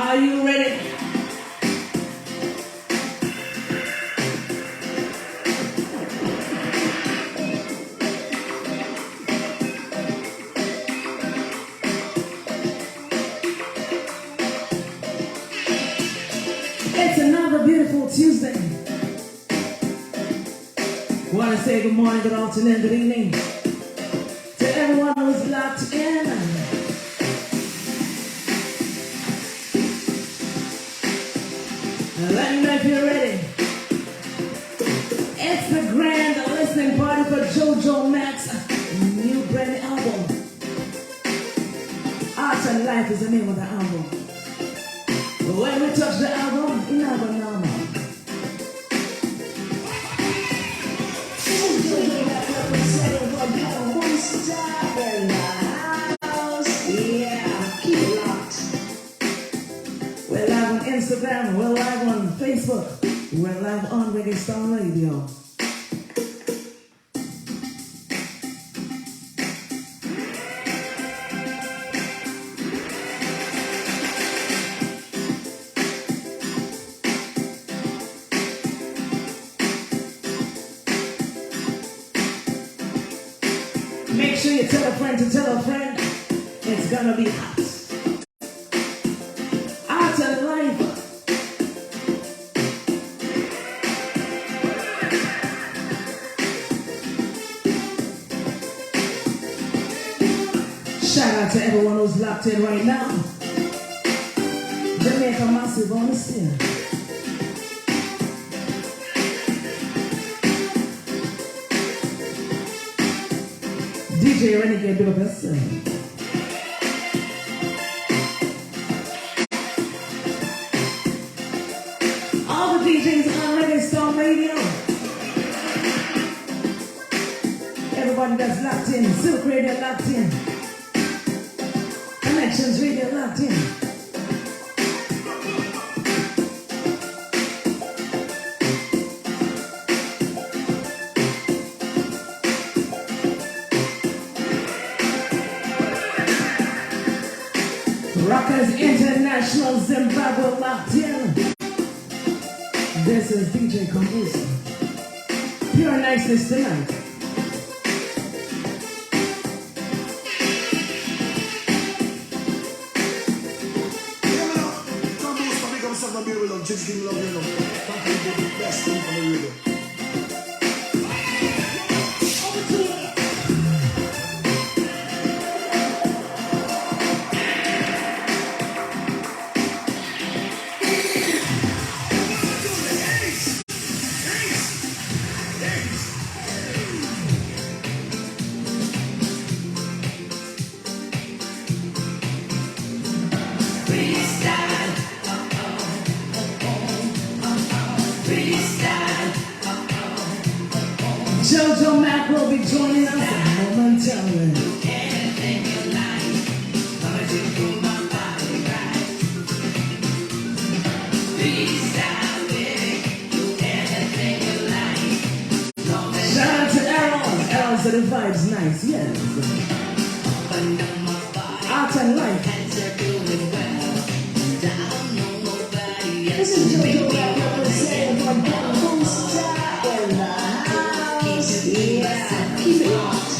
Are you ready? It's another beautiful Tuesday. Want to say good morning, good afternoon, good evening to everyone who's locked in. And let me know if you're ready. It's the grand listening party for Jojo Max's new brand new album. Art and Life is the name of the album. But when we touch the album, it's never normal. Yeah, keep it locked. We're live on Instagram, we're live on Facebook, we're live on Reggae Star Radio. Make sure you tell a friend to tell a friend. It's gonna be hot. Art and Life. Shout out to everyone who's locked in right now. Jamaica Massive on the scene. DJ Renegade, big up yourself. All the DJs on Reggae Star Radio. Everybody that's locked in. Silk Radio locked in. Connections Radio locked in. Rockers International Zimbabwe locked in. This is DJ Kambooster. Pure niceness tonight. Kambooster, big up yourself, my baby love. Just give me love, you know. Thank you for the best thing from the radio. Jojo Mac will be joining us momentarily. Shout out to Errol. Errol said the vibe's nice, yes. Art and Life. This is Jojo Mac representing for Kambooster. Yeah, keep it locked.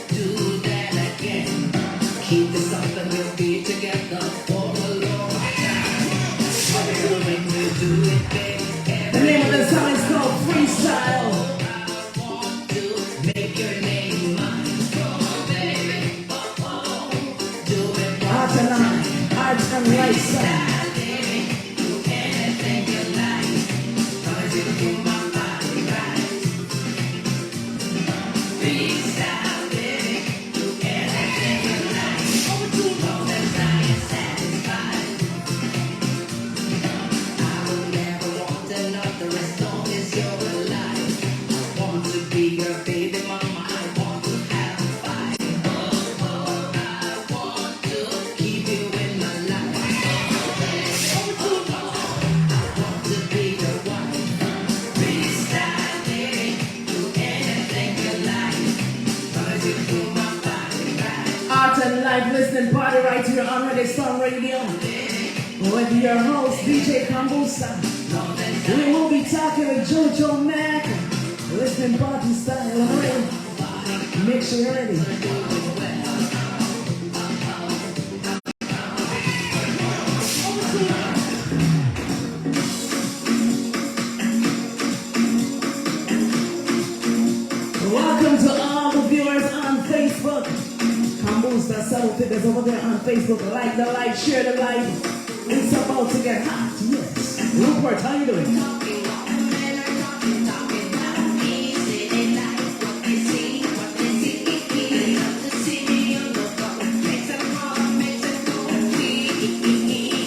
Do that again. Keep this up and we'll be together for a long time. When we do it, baby. The name of the song is called Freestyle. I want to make your name mine. Come on, baby. Do it. Art and Life song. Do anything you like. Cause you do my body right. Freestyle, baby. Do anything you like. Long as I am satisfied. I will never want another as long as you're alive. I want to be your baby mama. I want to have a fight. I want to keep you in my life. Art and Life listening party right here on Reggae Storm Radio. With your host, DJ Kambooster. We will be talking with Jojo Mac. Listening party style. Alright? Make sure you're ready. Welcome to all the viewers on Facebook. Kambooster several figures over there on Facebook. Like the live, share the live. It's about to get hot, yes. Rupert, how you doing?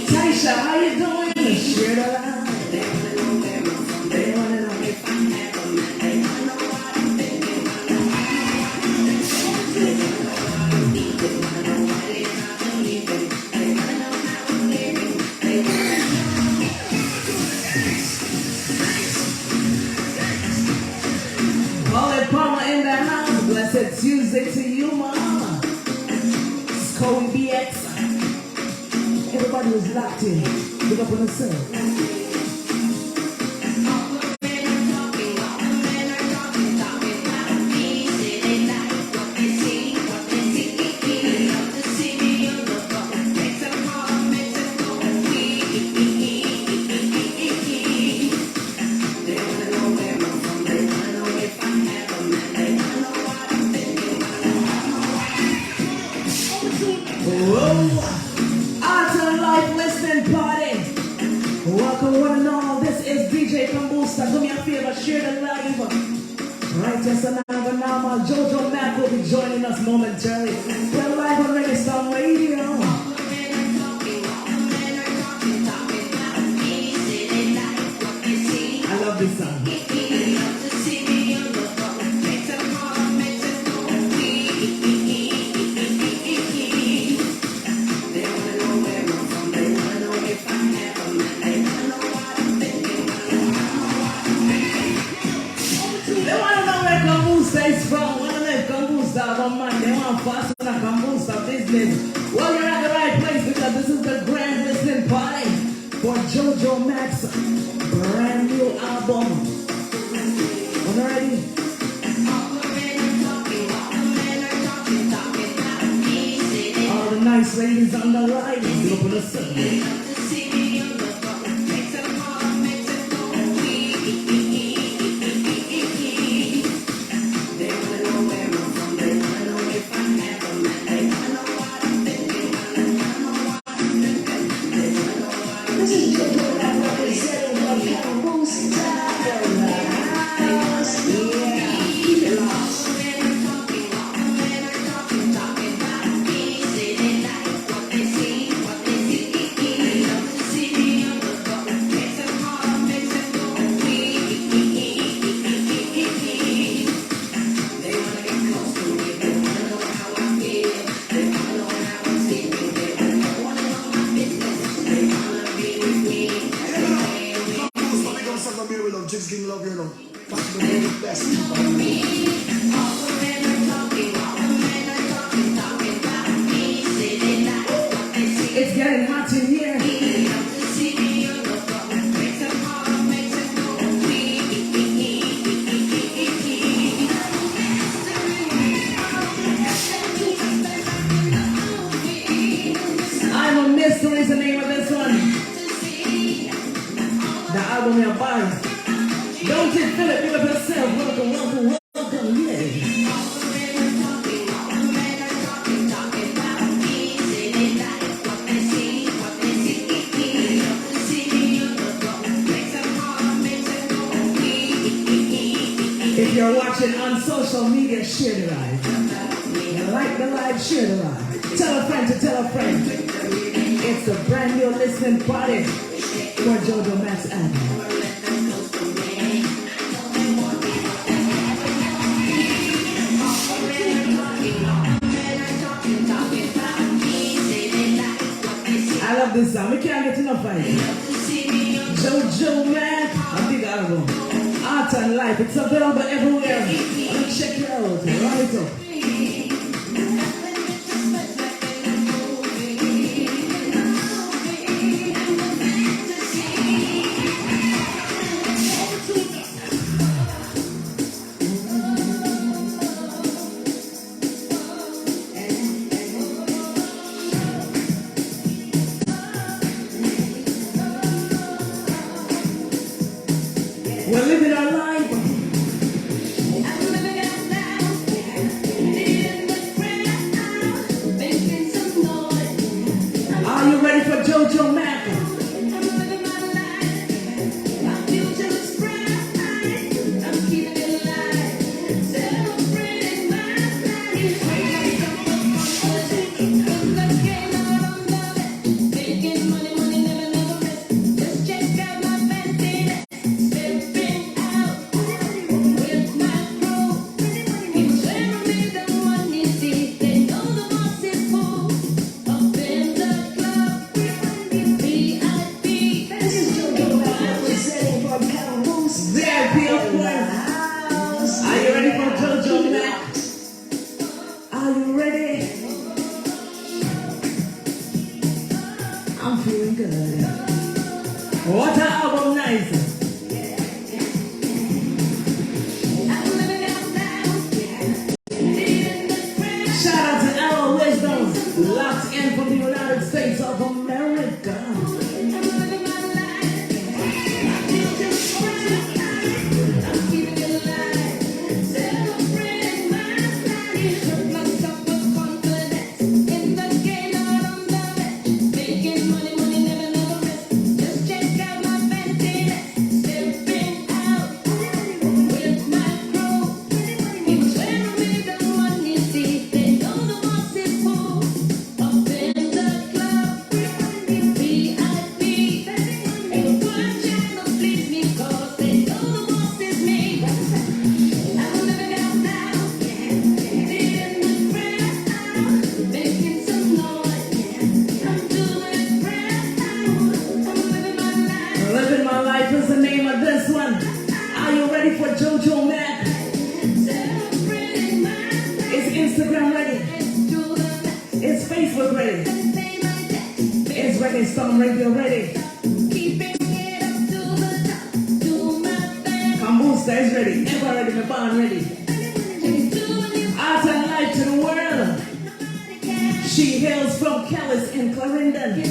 Taisha, how you doing? Share the live. Blessed Tuesday to you, mama. It's Cody BX. Everybody was locked in. Look up on the sun. Art and Life listening party. Welcome one and all. This is DJ Kambooster. Do me a favor, share the live. Right, yes, and now Jojo Mac will be joining us momentarily. We're live on Reggae Storm Radio. I love this song. From when I Kambooster on Monday, one fast on a Kambooster business. Well, you're at the right place because this is the grand listening party for Jojo Mac's brand new album. Are you ready? All the nice ladies on the line, open the sun. Just give love, you know. Fuck the best. It's getting hot in here. I'm a Mystery is the name of this one. The album you're buying. Don't you feel it? Give up yourself. Welcome, welcome, welcome. Yeah. If you're watching on social media, share the live. Like the live, share the live. Tell a friend to tell a friend. It's a brand new listening party for Jojo Mac's album. I love this song. We can't get enough of it. Jojo Mac, a big album. Art and Life. It's available everywhere. Check it out. Run it up. Jojo Mac. What an album, nice. Shout out to our Wisdom, locked in from the United States of America. Living My Life is the name of this one. Are you ready for Jojo Mac? Is Instagram ready? Is Facebook ready? Is Reggae Storm Radio ready? Kambooster is ready. Ever ready? My band ready. Art and Life to the world. She hails from Calais in Clarendon.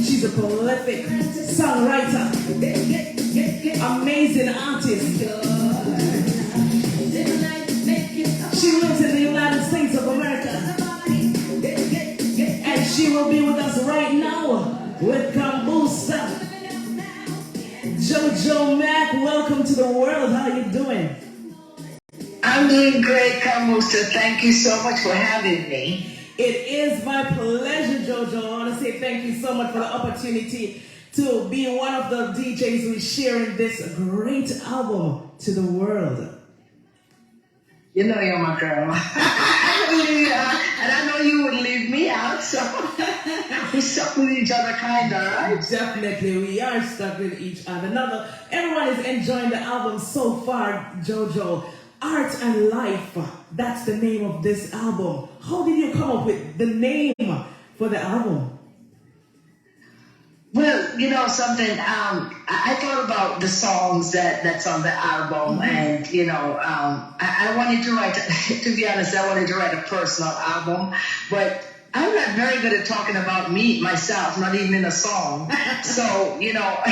She's a prolific songwriter, amazing artist. She lives in the United States of America, and she will be with us right now with Kambooster. Jojo Mac, welcome to the world. How are you doing? I'm doing great, Kambooster. Thank you so much for having me. It is my pleasure, Jojo. I want to say thank you so much for the opportunity to be one of the DJs who is sharing this great album to the world. You know you're my girl. And I know you would leave me out, so we're stuck with each other, kind of, right? Definitely, we are stuck with each other. Now, everyone is enjoying the album so far, Jojo. Art and Life, that's the name of this album. How did you come up with the name for the album? Well, you know something, I thought about the songs that's on the album, and, you know, I wanted to write, to be honest, I wanted to write a personal album, but I'm not very good at talking about myself, not even in a song. So, you know,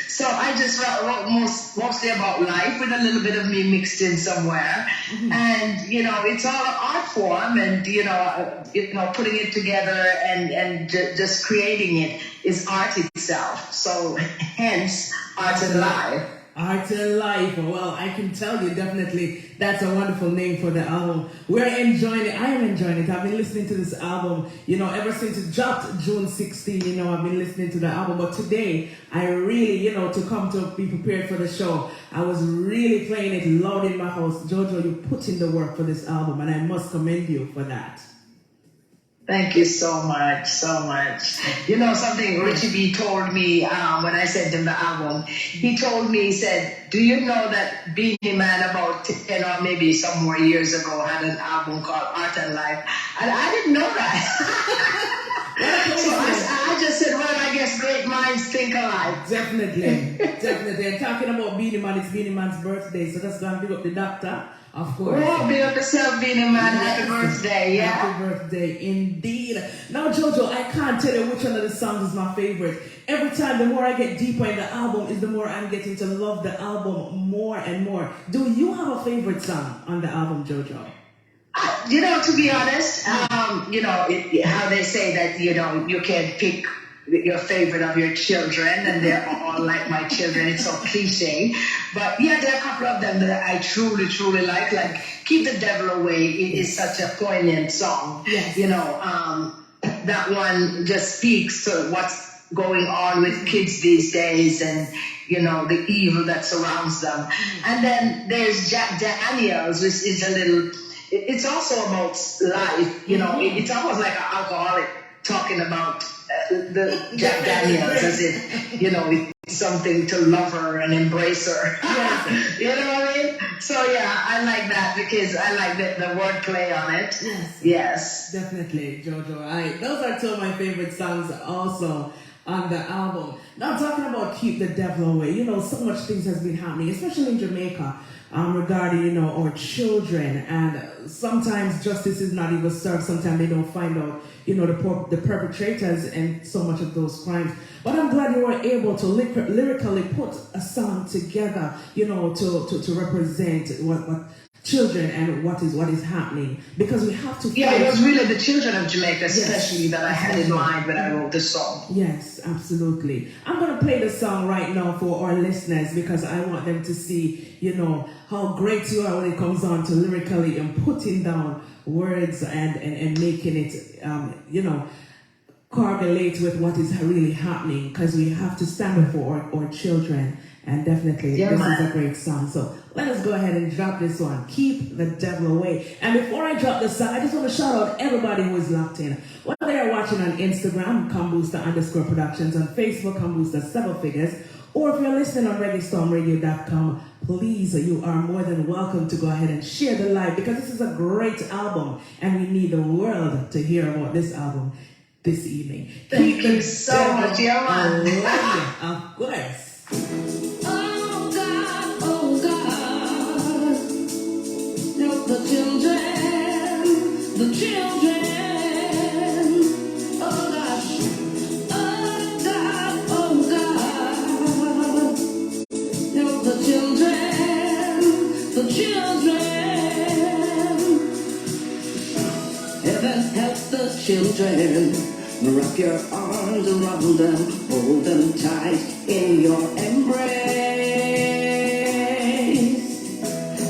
so I just wrote mostly about life with a little bit of me mixed in somewhere. Mm-hmm. And, you know, it's all an art form, and, you know, putting it together and just creating it is art itself. So hence Art and Life. Art and Life. Well, I can tell you definitely that's a wonderful name for the album. We're enjoying it. I am enjoying it. I've been listening to this album, you know, ever since it dropped June 16, you know, I've been listening to the album. But today, I really, you know, to come to be prepared for the show, I was really playing it loud in my house. Jojo, you put in the work for this album, and I must commend you for that. Thank you so much, so much. You know something, Richie B told me when I sent him the album, he told me, he said, do you know that Beanie Man about 10 or maybe some more years ago had an album called Art and Life? And I didn't know that. So I just said, well, I guess great minds think alike. Definitely, definitely. And talking about Beanie Man, it's Beanie Man's birthday, so that's going to pick up the doctor. Of course. Oh, big up yourself, Beanie Man. Happy birthday, yeah? Happy birthday, indeed. Now, Jojo, I can't tell you which one of the songs is my favorite. Every time, the more I get deeper in the album, is the more I'm getting to love the album more and more. Do you have a favorite song on the album, Jojo? To be honest, how they say that, you can pick your favorite of your children and they're all like my children. It's so cliche. But yeah, there are a couple of them that I truly, truly like. Like Keep the Devil Away. It is such a poignant song. Yes. That one just speaks to what's going on with kids these days and, the evil that surrounds them. And then there's Jack Daniels, which is it's also about life. It's almost like an alcoholic talking about the Jack Daniels as if, it's something to love her and embrace her. Yes. You know what I mean? So yeah, I like that because I like the wordplay on it. Yes. Yes. Definitely, Jojo. Those are two of my favorite songs also on the album. Now talking about Keep the Devil Away, so much things has been happening, especially in Jamaica, regarding, our children, and sometimes justice is not even served. Sometimes they don't find out, the perpetrators and so much of those crimes. But I'm glad you were able to lyrically put a song together, to represent what children and what is happening, because we have to fight. Yeah, it was really the children of Jamaica especially that I had in mind when I wrote the song. Yes, absolutely. I'm going to play the song right now for our listeners because I want them to see, how great you are when it comes on to lyrically and putting down words and making it, correlate with what is really happening, because we have to stand up for our children. And definitely, this is a great song. So let us go ahead and drop this one. Keep the Devil Away. And before I drop the song, I just want to shout out everybody who is locked in. Whether they are watching on Instagram, Kambooster_Productions, on Facebook, Kambooster 7 Figures, or if you're listening on ReggaeStormRadio.com, please, you are more than welcome to go ahead and share the live, because this is a great album and we need the world to hear about this album this evening. Thank you so much, Yaman. Of course. The children, oh gosh, oh God, help the children, heaven help the children, wrap your arms around them, hold them tight in your embrace.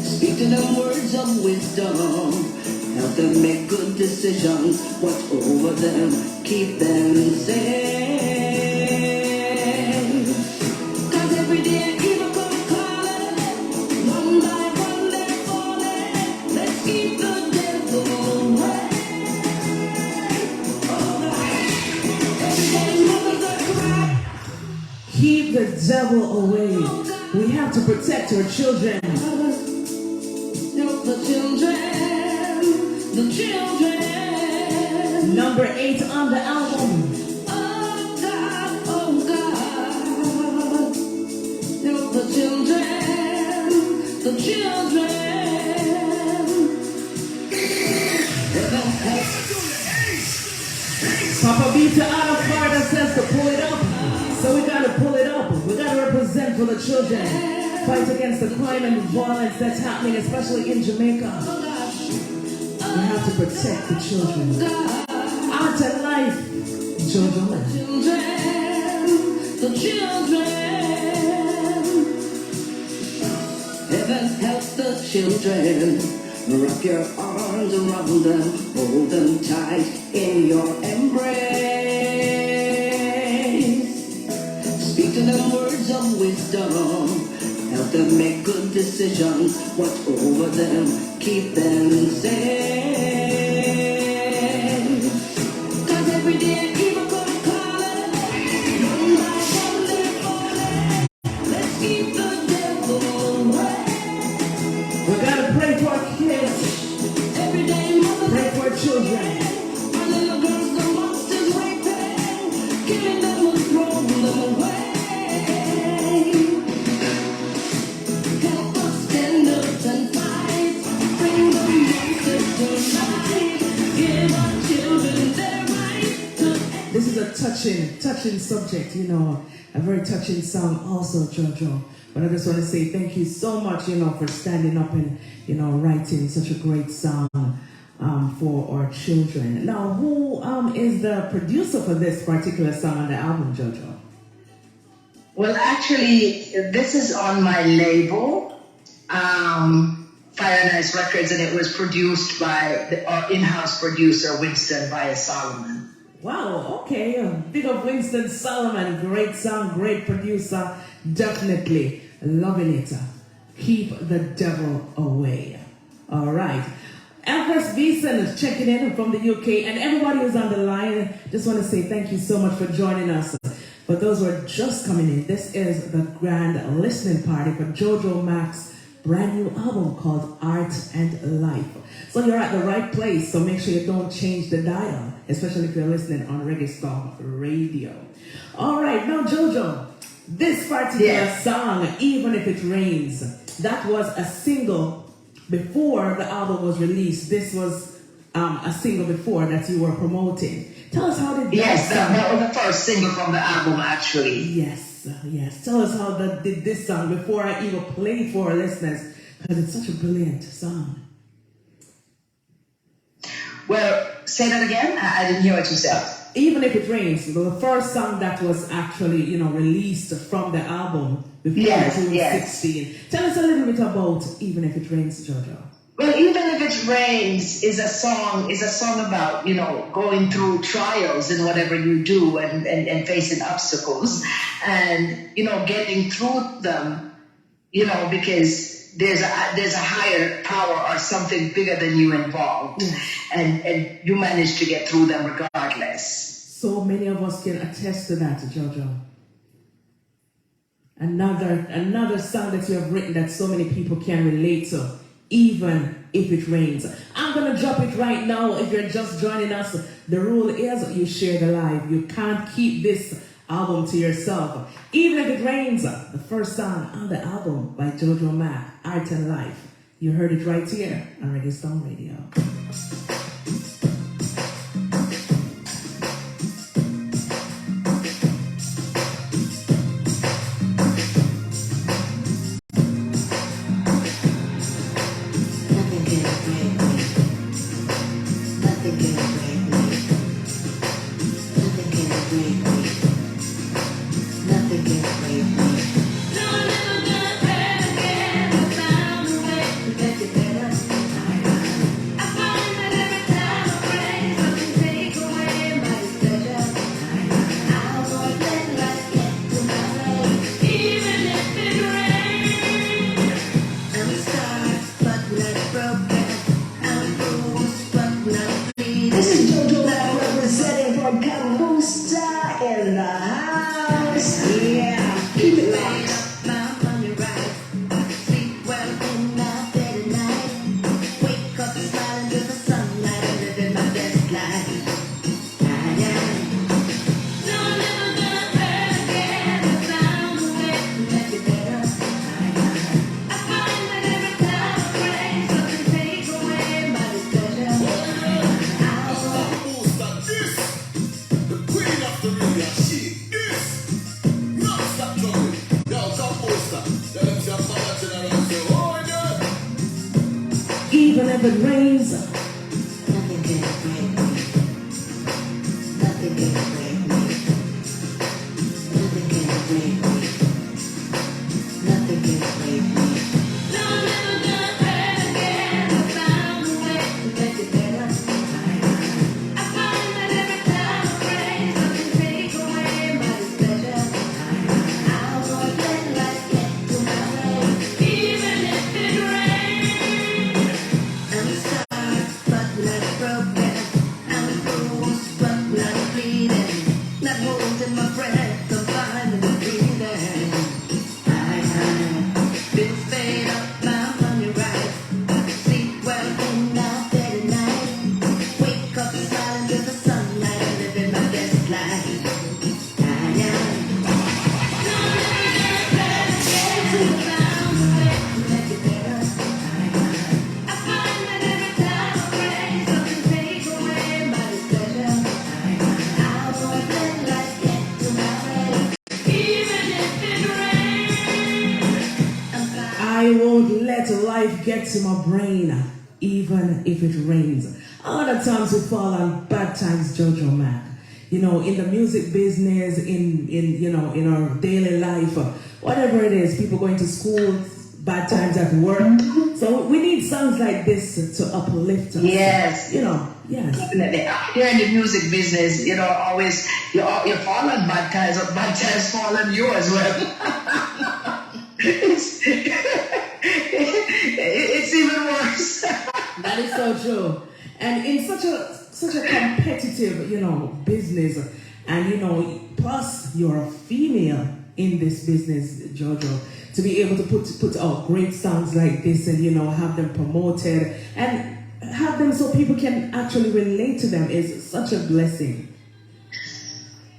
Speak to them words of wisdom, help them make good decisions, watch over them, keep them safe. 'Cause every day evil comes calling, one by one they're falling. Let's keep the devil away. Every day mothers are crying. Keep the devil away. We have to protect our children. The children. Number 8 on the album. Oh God, help the children, Papa Beta out of Florida says to pull it up. So we gotta pull it up. We gotta represent for the children. Fight against the crime and violence that's happening, especially in Jamaica. We have to protect the children. Art and life. Jojo. The children. Heaven help the children. Wrap your arms around them, hold them tight in your embrace. Speak to them words of wisdom, help them make good decisions, watch over them, keep them safe. 'Cause every day evil comes calling, one by one they're falling. Let's keep the devil away. We gotta pray for our kids. Every day mothers Pray for our children. our little girls, the monsters raping, killing them will throw them away. Help us stand up and fight, bring the monsters to light, give our children their right to. This is a touching subject, a very touching song also, Jojo. But I just want to say thank you so much, for standing up and, writing such a great song for our children. Now, who is the producer for this particular song on the album, Jojo? Well, actually, this is on my label, Fire Nice Records, and it was produced by our in-house producer, Winston Via Solomon. Wow, okay. Big up Winston Solomon. Great song, great producer. Definitely loving it. Keep the devil away. All right. Elvis Beeson is checking in from the UK, and everybody who's on the line, just want to say thank you so much for joining us. For those who are just coming in, this is the grand listening party for Jojo Mac's brand new album called Art and Life. So you're at the right place, so make sure you don't change the dial, especially if you're listening on Reggae Storm Radio. All right, now Jojo, this particular song, Even If It Rains, that was a single before the album was released. This was a single before that you were promoting. Tell us how did that that was the first single from the album, actually. Yes. Tell us how that did this song before I even play it for our listeners, because it's such a brilliant song. Well, say that again. I didn't hear what you said. Even If It Rains, the first song that was actually, released from the album before 2016. Tell us a little bit about Even If It Rains, Jojo. Well, Even If It Rains is a song about, going through trials in whatever you do and facing obstacles and, getting through them, because there's a higher power or something bigger than you involved, and you manage to get through them regardless. So many of us can attest to that, Jojo. Another song that you have written that so many people can relate to, Even If It Rains. I'm gonna drop it right now. If you're just joining us, the rule is you share the live. You can't keep this album to yourself. Even If It Rains, the first song on the album by Jojo Mac, Art and Life. You heard it right here on Reggae Storm Radio. This is Jojo representing from Kambooster in the house. Yeah, keep it locked. Even if it rains, Nothing can break me. Nothing can break me. Nothing can break me. Nothing can break me. No, never gonna break again. I found a way to make it better. I find that every time I pray, something take away my displeasure. I won't let life get to my way, even if it rains. I'm sorry, but not broken. I'm bruised, but not bleeding. Not holding my breath, I'm finally breathing. I been fed up, my money right. Sleep well in my bed at night. Wake up smiling with the sunlight, living my best life. I make it better. I find that every time I pray, something take away my displeasure. I won't let life get to my way, even if it rains. I'm fine. I won't let life get to my brain, even if it rains. A lot of times we fall on bad times, Jojo Mac. You know, in the music business, in our daily life, whatever it is, people going to school, bad times at work. So we need songs like this to uplift us. Yes. You know, yes. Definitely. Here in the music business, you know, always you fall on bad times, or bad times fall on you as well. it's even worse. That is so true. And in such a competitive, you know, business, and you know, plus you're a female in this business, Jojo, to be able to put out great songs like this and you know have them promoted and have them so people can actually relate to them is such a blessing.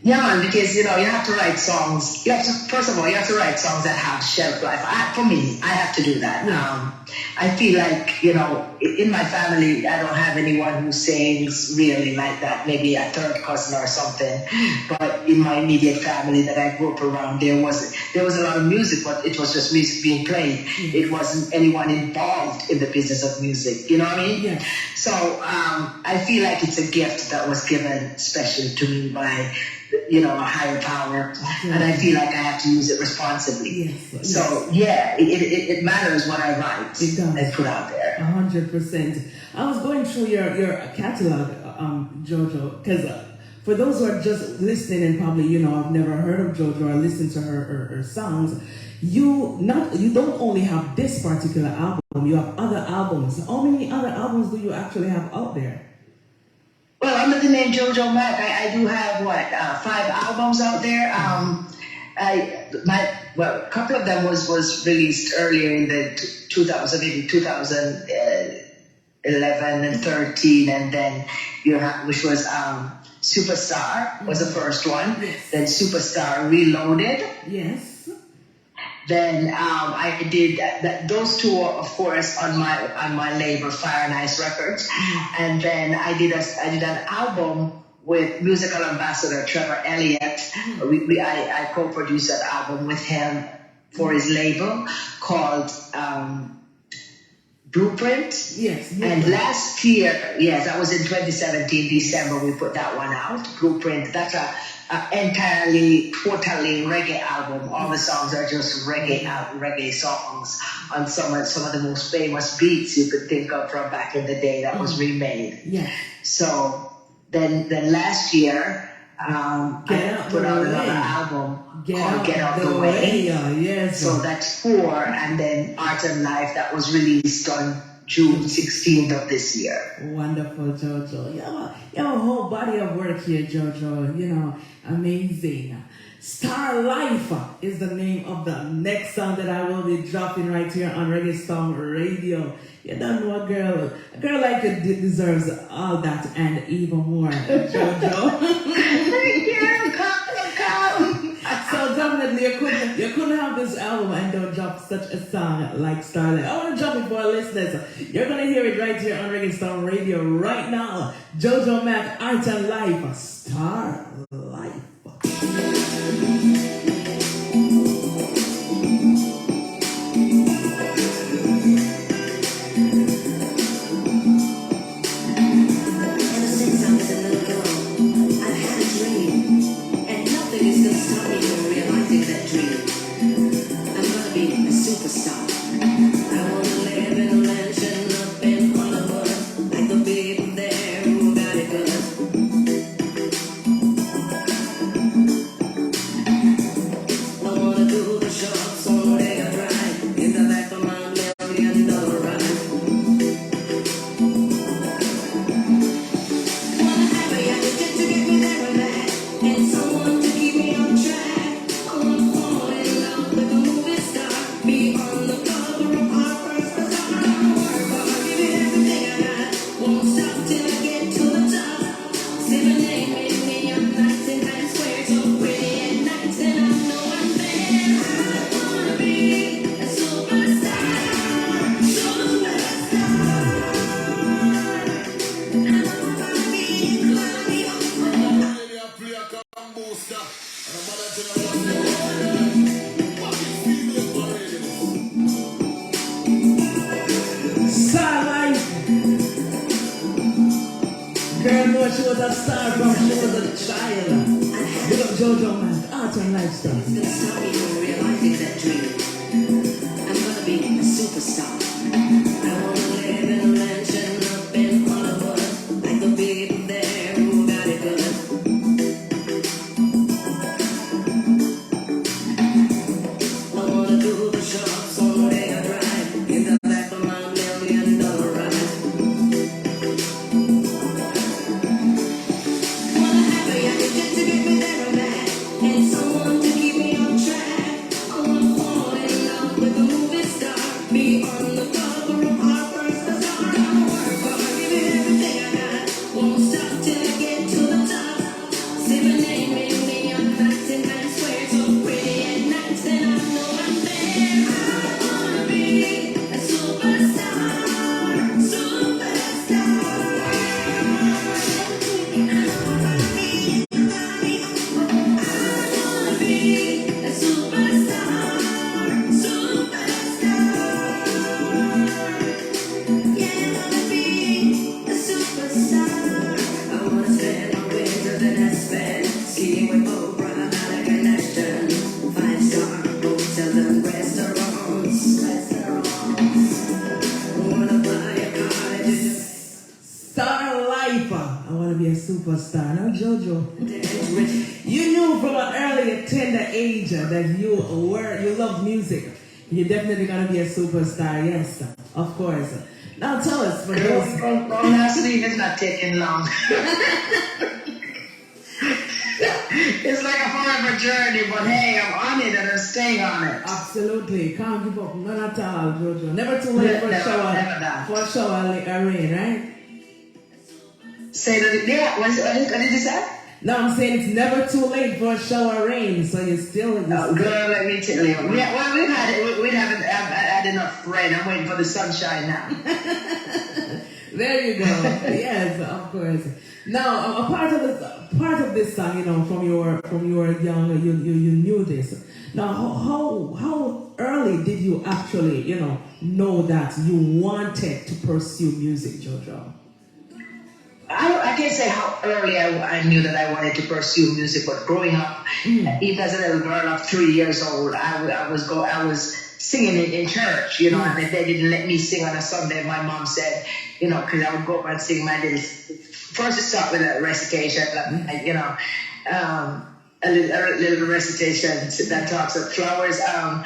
Yeah, man, because you know you have to write songs. You have to first of all you have to write songs that have shelf life. For me, I have to do that. Yeah. I feel like you know in my family I don't have anyone who sings really like that. Maybe a third cousin or something. But in my immediate family that I grew up around, there was a lot of music, but it was just music being played. It wasn't anyone involved in the business of music. You know what I mean? Yeah. So I feel like it's a gift that was given specially to me by you know, a higher power, and I feel like I have to use it responsibly. Yes. So yeah, it matters what I write It does. and put out there. 100%. I was going through your catalog, Jojo, because for those who are just listening and probably you know I've never heard of Jojo or listened to her songs, you don't only have this particular album, you have other albums. How many other albums do you actually have out there? Well, under the name Jojo Mac, I do have 5 albums out there. A couple of them was released earlier in the 2011 and 13, and then which was Superstar was the first one. Yes. Then Superstar Reloaded. Yes. Then I did those two, of course, on my label Fire and Ice Records, and then I did an album with musical ambassador Trevor Elliott. I co-produced that album with him for his label called Blueprint. Yes. And last year, yes, that was in 2017 December. We put that one out. Blueprint. That's a entirely, totally reggae album. All the songs are just reggae songs on some of the most famous beats you could think of from back in the day that was remade. Yeah. So then last year, I put out another album called Get Out the Way. Yes. So that's 4, and then Art and Life that was released on June 16th of this year. Wonderful, Jojo. You have a whole body of work here, Jojo. You know, amazing. Star Life is the name of the next song that I will be dropping right here on Reggae Storm Radio. You don't know a girl like you deserves all that and even more, Jojo. Thank you. Come. So definitely you couldn't have this album and don't drop such a song like Starlight. I want to drop it for our listeners. You're gonna hear it right here on Reggae Storm Radio right now. Jojo Mac, Art and Life, Star Life. superstar from she was a child. Big up Jojo man, art and lifestyle. It's gonna stop me from realizing that dream. I'm gonna be a superstar. I wanna live in a mansion up in Hollywood, like the people there who got it good. I wanna do the shops on Mega Drive in the back of my $1 million ride. Wanna have a young jet to get me there and back, and someone to keep me on track. I wanna fall in love with a movie star, be on the cover of Harper's Bazaar. Gonna work hard, give it everything I got, won't stop till I get to the top. See my name in neon lights and I swear so pretty at nights, and I know I'm there. I wanna be a superstar, superstar. Star life. I want to be a superstar. Now, Jojo, you knew from an early, tender age that you love music. You're definitely gonna be a superstar. Yes, of course. Now, tell us for those. Now sleep is not taking long. It's like a forever journey, but hey, I'm on it and I'm staying on it. Absolutely, can't give up. None at all, Jojo. Never too late for a shower. Never done. For a shower like a rain, right? Say that again. What did you say? No, I'm saying it's never too late for a shower rain, so you're still. Oh, girl, let me tell you. We haven't had enough rain. I'm waiting for the sunshine now. There you go. Yes, of course. Now, a part of this song, you know, from your young, you knew this. Now, how early did you actually, you know that you wanted to pursue music, Jojo? I can't say how early I knew that I wanted to pursue music, but growing up, even as a little girl of 3 years old, I was singing in church, you know, and they didn't let me sing on a Sunday. My mom said, you know, because I would go up and sing my little, first to start with a recitation, you know, a little recitation that talks of flowers on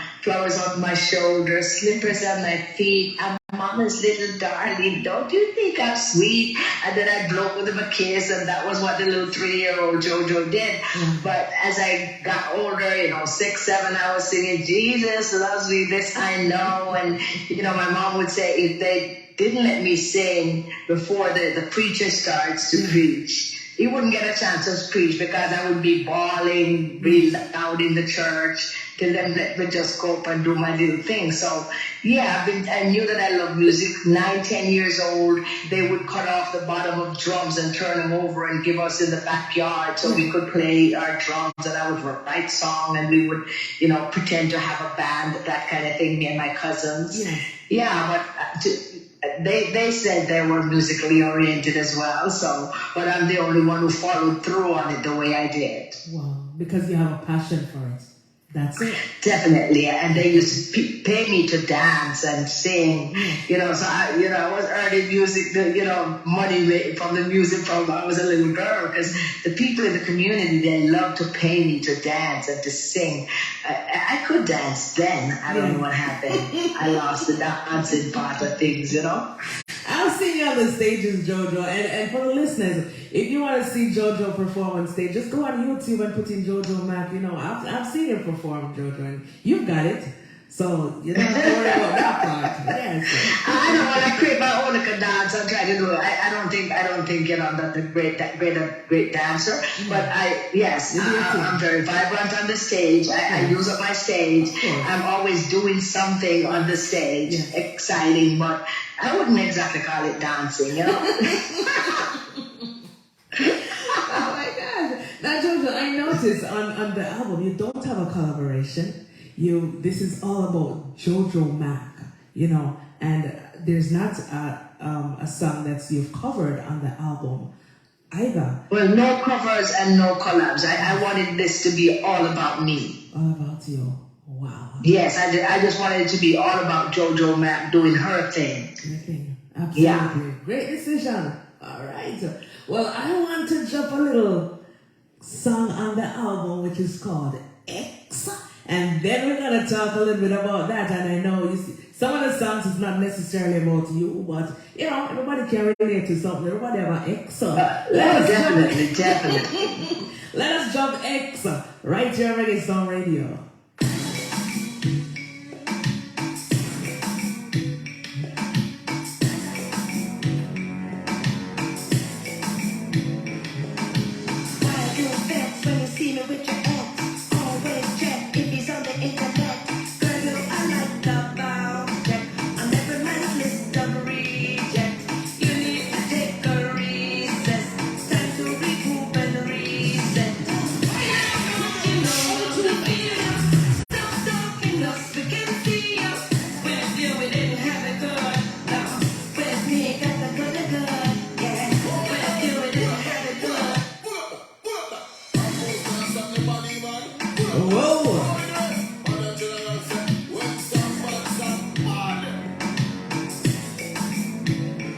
my shoulders, slippers on my feet. I'm mama's little darling. Don't you think I'm sweet? And then I'd blow with him a kiss, and that was what the little 3-year-old Jojo did. But as I got older, you know, 6, 7, I was singing, Jesus loves me, this I know. And, you know, my mom would say, if they didn't let me sing before the preacher starts to preach, he wouldn't get a chance to preach because I would be bawling real loud in the church till them let me just go up and do my little thing. So yeah, I knew that I loved music. 9, 10 years old, they would cut off the bottom of drums and turn them over and give us in the backyard so we could play our drums, and I would write song and we would, you know, pretend to have a band, that kind of thing, me and my cousins. Yeah, but they said they were musically oriented as well, but I'm the only one who followed through on it the way I did. Wow, because you have a passion for it. That's it. Definitely, and they used to pay me to dance and sing, you know. So I was earning music, money from the music from I was a little girl, because the people in the community, they loved to pay me to dance and to sing. I could dance then. I don't know what happened. I lost the dancing part of things, you know. I've seen you on the stages, Jojo, and for the listeners, if you want to see Jojo perform on stage, just go on YouTube and put in Jojo Mac. You know, I've seen you perform, Jojo, and you've got it. So you don't have to worry about that part. Yes. I know when I create my own little dance, I'm trying to do it. I don't think you know, I'm not a great dancer, but I'm very vibrant on the stage. I use up my stage. I'm always doing something on the stage, exciting, but I wouldn't exactly call it dancing, you know. Oh my gosh. Now, Jojo, I noticed on the album you don't have a collaboration. This is all about Jojo Mac, you know, and there's not a song that you've covered on the album. either. Well, no covers and no collabs. I wanted this to be all about me. All about you. Wow. Yes, I just wanted it to be all about Jojo Mac doing her thing. Everything. Absolutely. Yeah. Great decision. All right. Well, I want to drop a little song on the album which is called X. And then we're going to talk a little bit about that. And I know you see, some of the songs is not necessarily about you, but you know, everybody can relate to something. Everybody have an X. Definitely. Let us jump X right here on Reggae Song Radio. Why you vex when you see me with your ex? Always check if he's on the internet. Girl, you are like the bound check on every man's list of rejects. You need to take a recess. It's time to recoup and reset. You know what you feel. Stop talking us, we can see you. With you, we didn't have it good. No, with me, got the good. Yeah, with you, we didn't have it good. Whoa!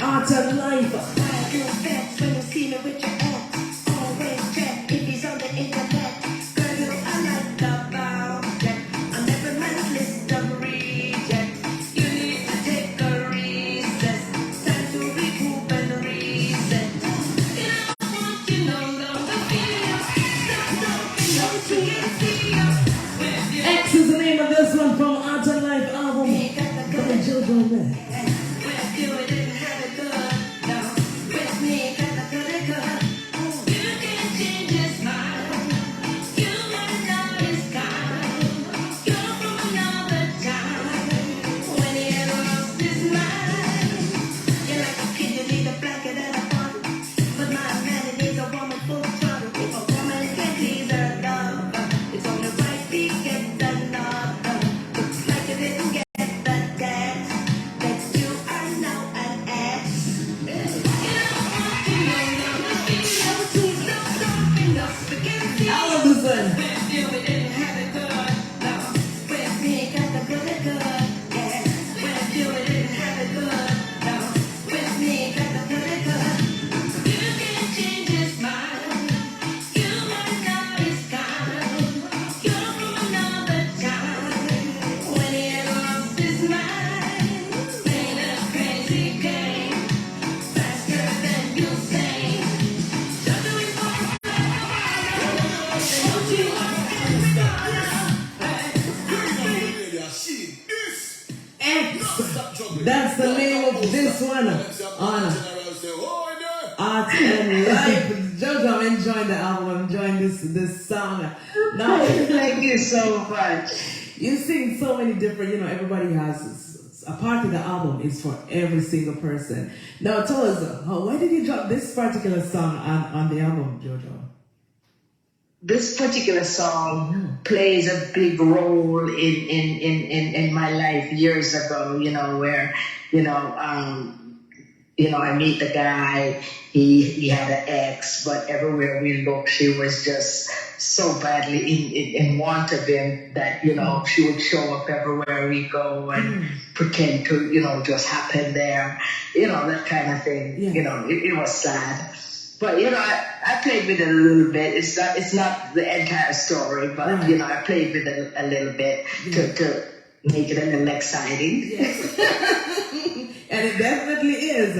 Art of life. Why you vex when you see me with your ex? Always check if he's on the internet. Girl, you are like the bound check on every man's list of rejects. You need to take a recess. It's time to recoup and reset. You know what you no longer feel. Stop talking, don't you get feel. With you, X is the name of this one from Art of Life album we got the by good. Jojo Man. With you, we didn't have it good. No, with me, got the good. You can't change his mind. You might know his kind. You're from another time. When he had lost his mind. You're like a kid, you need a blanket and a bottle. But my man, he needs a woman full of trouble. If a woman can please her lover, it's only right he gets another. Looks like you didn't get the text. That you are now an ex. You know what you know, please don't talk enough. We can see I love this one. with you, we didn't have it good. No, with me, got the good. Yeah, with you, we didn't have it good. No, with me, got the good. You can't change his mind. You might know his kind. You're from another time. When he had lost his mind, playing a crazy game, faster than you say. Just doing what don't you want X. That's the name of this one on Art and Life. Jojo, I'm enjoying the album. I'm enjoying this song. Now, Thank you so much. you sing so many different, you know, everybody has a part of the album is for every single person. Now, tell us, why did you drop this particular song on the album, Jojo? This particular song plays a big role in my life years ago, you know, where, I meet the guy, he had an ex, but everywhere we looked, she was just so badly in want of him that, she would show up everywhere we go and pretend to, just happen there, that kind of thing. Yeah. It was sad. But, I played with it a little bit. It's not the entire story, but, I played with it a little bit to make it a little exciting. Yes. And it definitely is.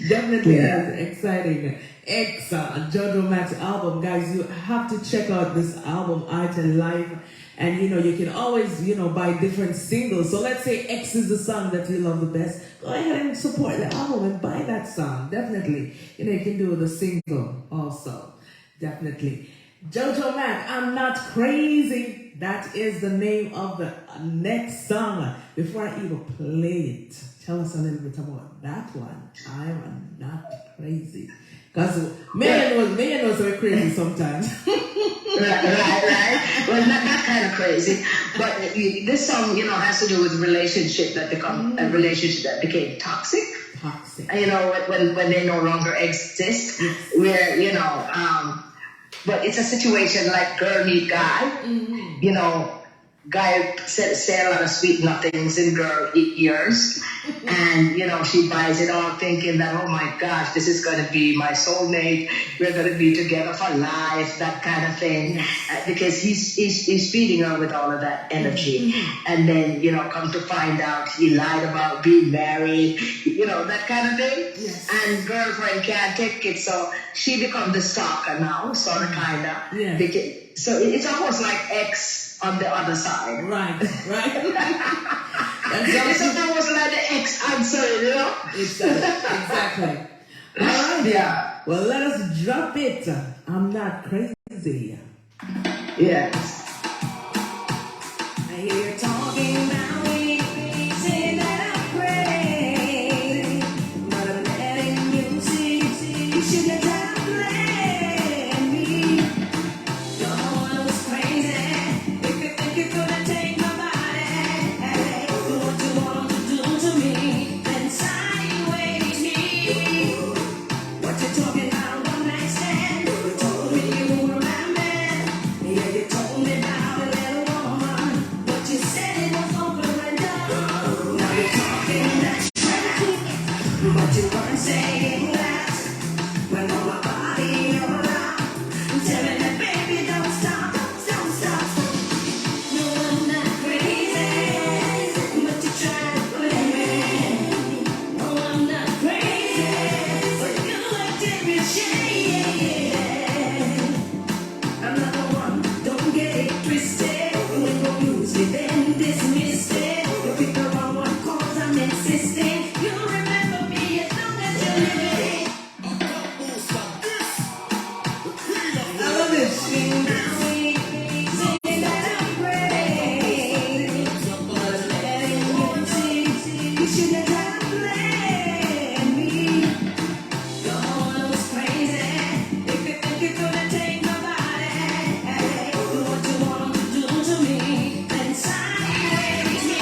Definitely is exciting. X, Jojo Max album. Guys, you have to check out this album, Art and Life. And you can always, buy different singles. So let's say X is the song that you love the best. Go ahead and support the album and buy that song. Definitely. You can do the single also. Definitely. Jojo Mac, I'm Not Crazy. That is the name of the next song. Before I even play it, tell us a little bit about that one. I'm Not Crazy. Because man knows we're crazy sometimes. Right. Well, not kind of crazy, but this song, has to do with a relationship that became toxic. Toxic. You know, when they no longer exist, Yes. where, you know, but it's a situation like girl meet guy, you know, guy say a lot of sweet nothings in girl ears, and, you know, she buys it all thinking that, oh my gosh, this is going to be my soulmate, we're going to be together for life, that kind of thing. Yes. Because he's feeding her with all of that energy. And then, you know, come to find out he lied about being married, you know, that kind of thing. Yes. And girlfriend can't take it, so she becomes the stalker now, sort of, kind of. Yeah. So it's almost like X on the other side. Right. That's It's also, almost like the X answer, you know? exactly. All right. Yeah. Well, let us drop it. I'm not crazy. Yes. I hear you talking about me, saying that I'm crazy, but I'm letting you see. You shouldn't have blamed me. You're the one who's crazy. If you think you're gonna take my body, do what you want to do to me, then sideways me. What you talking about? One night stand. You told me you were my man. Yeah, you told me about a little woman, but you said it was over and done. Now you're talking that crap, but you weren't saying that. When on my body you're around, tell me that baby don't stop, don't stop. No, I'm not crazy, but you try to blame me. No, I'm not crazy, but you acted me shady. Another one, don't get it twisted. When you use it, then dismiss it. You pick the wrong one, cause I'm insisting. You remember me as long as you're living. I love it. Saying that I'm crazy, but letting you see. You shouldn't have blamed me. You're the one who's crazy. If you think you're gonna take my body, do what you want to do to me, then sideways me.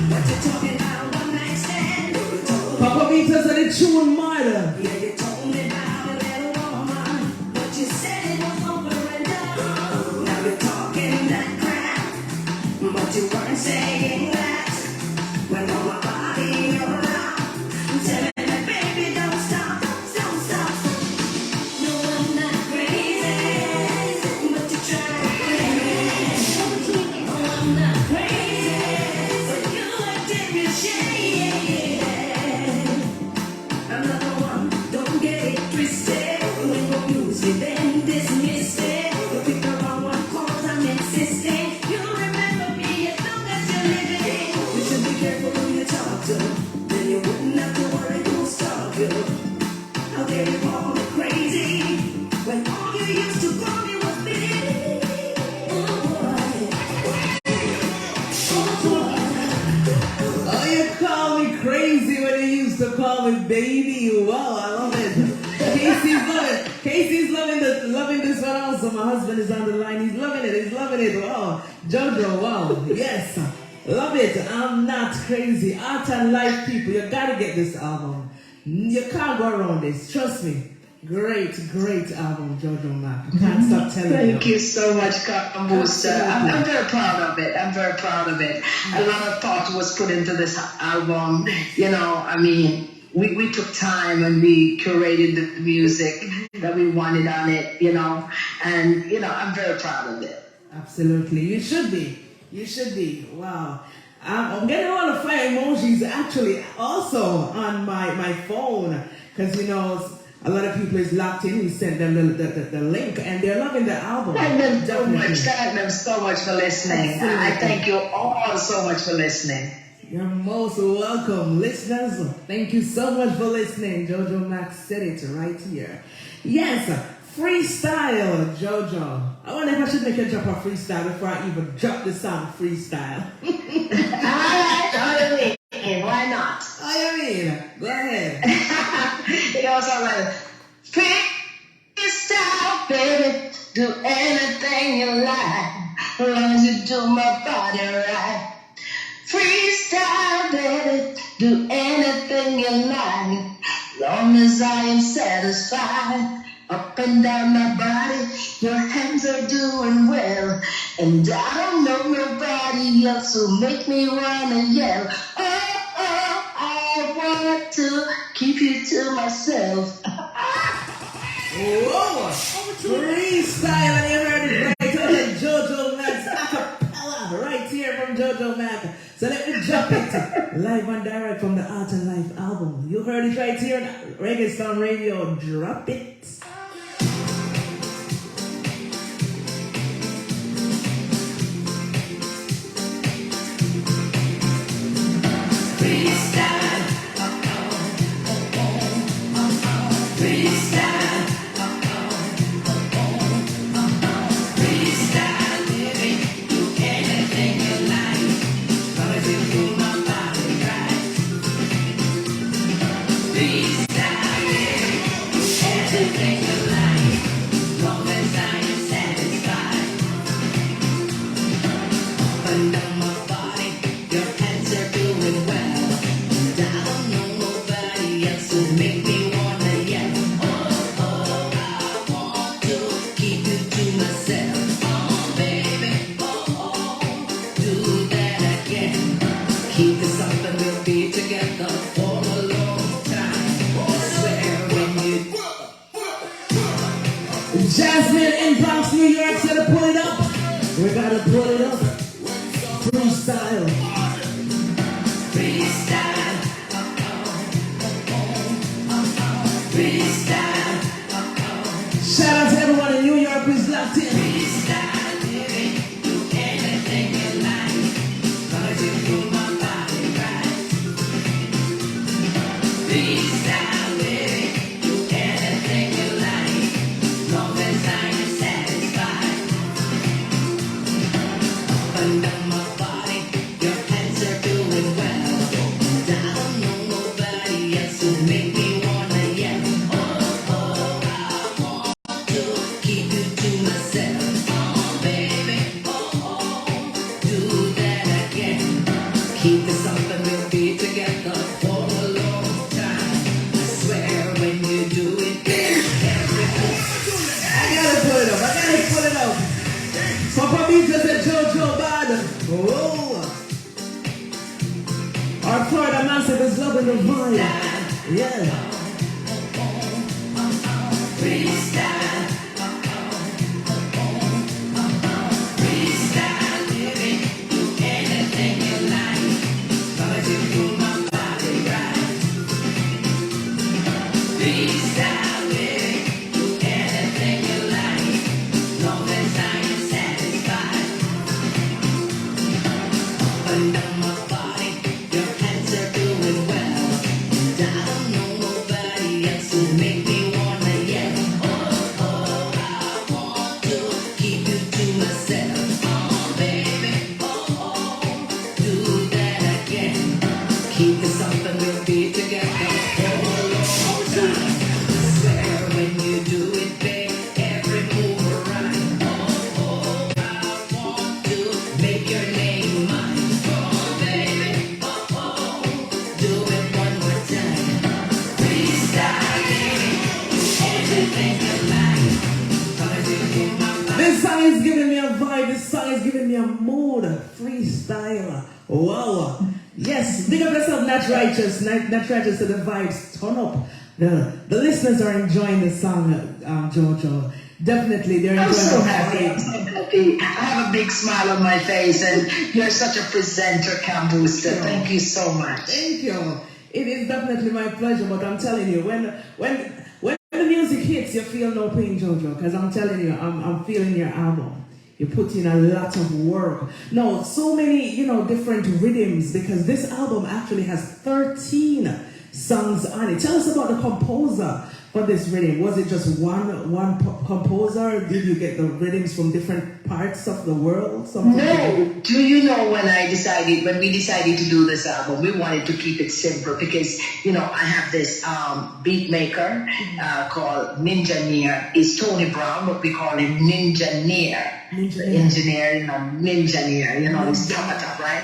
What you talking about? One night stand. You told me. Papa Beaters and the tune Marta. Yeah, you told me about a little woman, but you said it was over and done. Now you're talking that crap, but you weren't saying that. When on my body you're around, tell me that baby don't stop, don't stop. No, I'm not crazy, but you try to blame me. No, I'm not crazy, but you acted me shady. Another one, don't get it twisted. When you use it, then dismiss it. You pick the wrong one, cause I'm insisting. You remember me as long as you're living. You should be careful who you talk to, then you wouldn't have to worry who'll stalk you. How dare you call me crazy, when all you used to call me was big. Oh, you call me crazy when you used to call me baby. Wow, I love it. Casey's loving this one also. My husband is on the line. He's loving it. Wow. Jojo, wow. Yes. Love it. I'm not crazy. Art and life people. You gotta get this album. You can't go around this. Trust me. Great album, Jojo Mac. I can't stop telling you. Thank you so much, Kambooster. I'm very proud of it. A lot of thought was put into this album. You know, I mean, we took time and we curated the music that we wanted on it, you know, and, you know, I'm very proud of it. Absolutely. You should be. Wow. I'm getting a lot of fire emojis actually also on my phone, because, you know, a lot of people is locked in. We sent them the link, and they're loving the album. Thank them so much for listening. Absolutely. I thank you all so much for listening. You're most welcome, listeners. Thank you so much for listening. Jojo Max said it right here. Yes, freestyle, Jojo. I wonder if I should make a drop a freestyle before I even drop the song freestyle. Alright, why not? Oh, you mean? Go ahead. It goes all like, freestyle, baby, do anything you like, as long as you do my body right. Freestyle, baby, do anything you like, long as I am satisfied. Up and down my body, your hands are doing well, and I don't know nobody else who make me wanna yell. Oh, oh, I want to keep you to myself. Whoa! Freestyle, and you heard it right out of Jojo Max acapella, right here from Jojo Max. So let me drop it live and direct from the Art and Life album. You heard it right here on Reggae Sound Radio. Drop it. Freestyle, freestyle, freestyle, living, do anything you like, long as you do my body right. Freestyle, living, do anything you like, long as I am satisfied. Up and down my body, your hands are doing well. And I don't know nobody else who make me wanna yell. Oh, oh, I want to keep you to myself. Oh, baby, oh, oh, do that again. Keep this up and we'll be together for a long time. I swear when you Jasmine in Bronx, New York, said to pull it up. We gotta pull it up. Freestyle. freestyle, freestyle, Shout out to everyone in New York who's locked in. freestyle, living, do anything you like, long as you do my body right. Freestyle, living, do anything you like, long as I am satisfied. Up and down my body, your hands are doing well, and I don't know nobody else who make me wanna yell. Oh, oh, I want to keep you to myself. Oh, baby, oh, oh, do that again. Keep this up and we'll be together for a long time. I swear when you do it, baby, everything. I gotta pull it up. I gotta pull it up. Papa B just said Jojo bad. Whoa. Our Florida massive is loving the vibe. Yeah. Freestyle, freestyle, living, do anything you like, long as you do my body right. Freestyle, living, do anything you like, long as I am satisfied. Up and down my body, your hands are doing well, and I don't know nobody else who make me wanna yell. Oh, oh, I want to keep you to myself. Oh, baby, oh, oh, do that again. Keep this up and we'll be together for a long time. I swear when you do it, babe, every move right. Oh, oh, I want to make your name mine. Oh, baby, oh, oh, do it one more time. Freestyle, baby, anything you like, long as you do my body. This song is giving me a vibe. This song is giving me a mood. Freestyle. Wow. Yes, big up yourself, Nat Righteous. Nat Righteous to the vibes. Turn up. The listeners are enjoying the song, Jojo. Definitely, they're enjoying I'm so the happy. I'm vibe. so happy. I have a big smile on my face, and you're such a presenter, Kambooster. Thank you so much. Thank you. It is definitely my pleasure, but I'm telling you, when the music hits, you feel no pain, Jojo. Because I'm telling you, I'm feeling your album. You put in a lot of work. No, so many, different rhythms, because this album actually has 13 songs on it. Tell us about the composer for this rhythm. Was it just one composer? Did you get the rhythms from different parts of the world? No. Do you know when we decided to do this album, we wanted to keep it simple because, I have this beat maker called Ninja Near. He's Tony Brown, but we call him Ninja Near. Ninja Engineer, Ninja Near, he's top, right?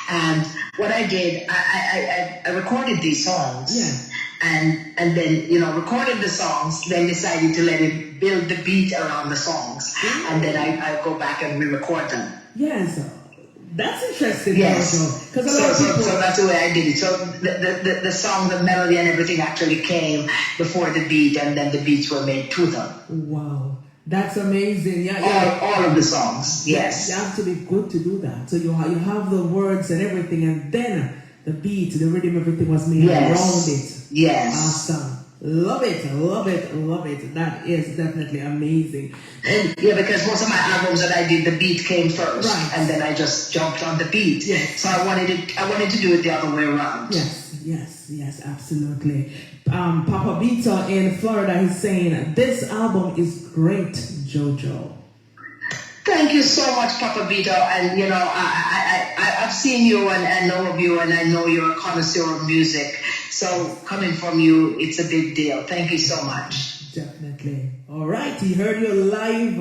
And what I did, I recorded these songs. Yeah. And then, recorded the songs, then decided to let it build the beat around the songs. And then I go back and re-record them. Yes. That's interesting. Yes. Because a lot of people... So that's the way I did it. So the song, the melody and everything actually came before the beat, and then the beats were made to them. Wow. That's amazing. Yeah. All of the songs, yes. You have to be good to do that. So you have the words and everything, and then the beat, the rhythm, everything was made around it. Yes. Awesome. Love it, love it, love it. That is definitely amazing. And because most of my albums that I did, the beat came first, right. and then I just jumped on the beat. Yes. So I wanted to do it the other way around. Yes, absolutely. Papa Bita in Florida is saying, this album is great, Jojo. Thank you so much, Papa Vito. And I've seen you and know of you, and I know you're a connoisseur of music. So coming from you, it's a big deal. Thank you so much. Definitely. All right, he heard you live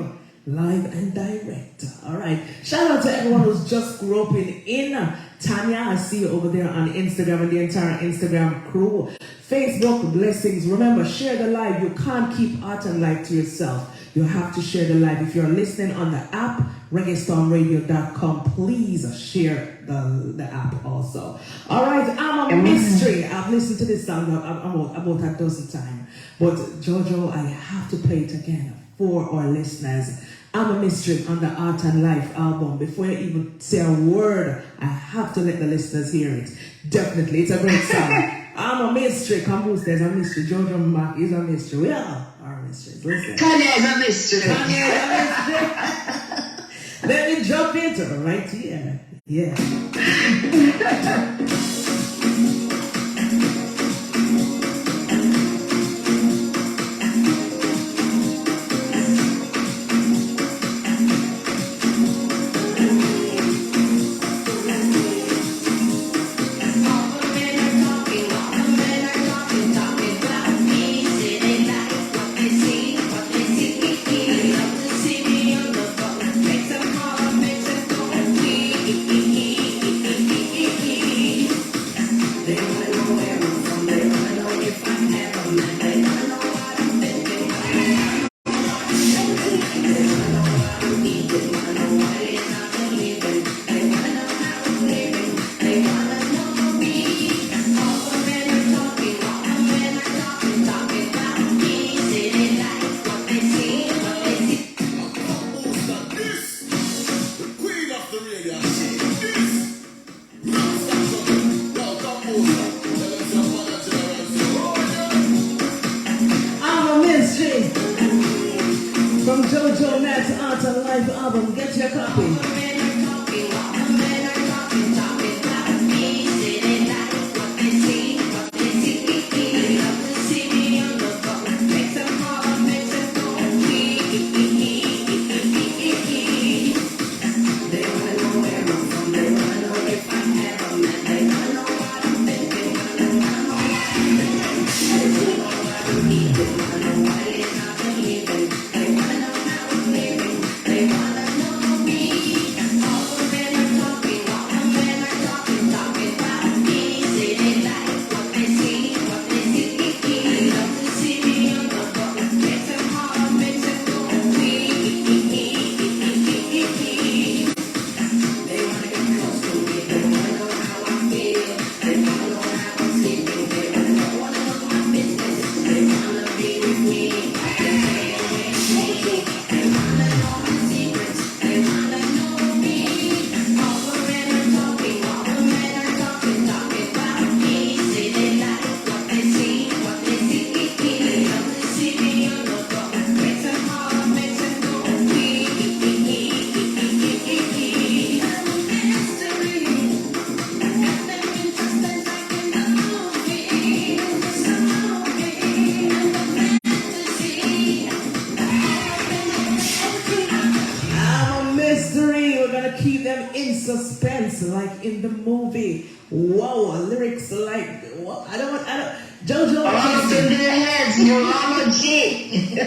and direct. All right. Shout out to everyone who's just groping in. Tanya, I see you over there on Instagram and the entire Instagram crew. Facebook, blessings. Remember, share the live. You can't keep art and life to yourself. You have to share the live. If you're listening on the app, reggaestormradio.com, please share the app also. All right, I'm a mystery. I've listened to this song about a dozen times. But Jojo, I have to play it again for our listeners. I'm a mystery on the Art and Life album. Before you even say a word, I have to let the listeners hear it. Definitely, it's a great song. I'm a mystery. Kambooster is a mystery. Jojo Mac is a mystery. We all are mysteries. Listen. Tanya is a mystery. Tanya is a mystery. Let me jump into it right here. Yeah. From Jojo Matt's Art and Life album, get your copy. Suspense, like in the movie. Whoa, lyrics like what? I don't. Jojo. All in their heads, neurology.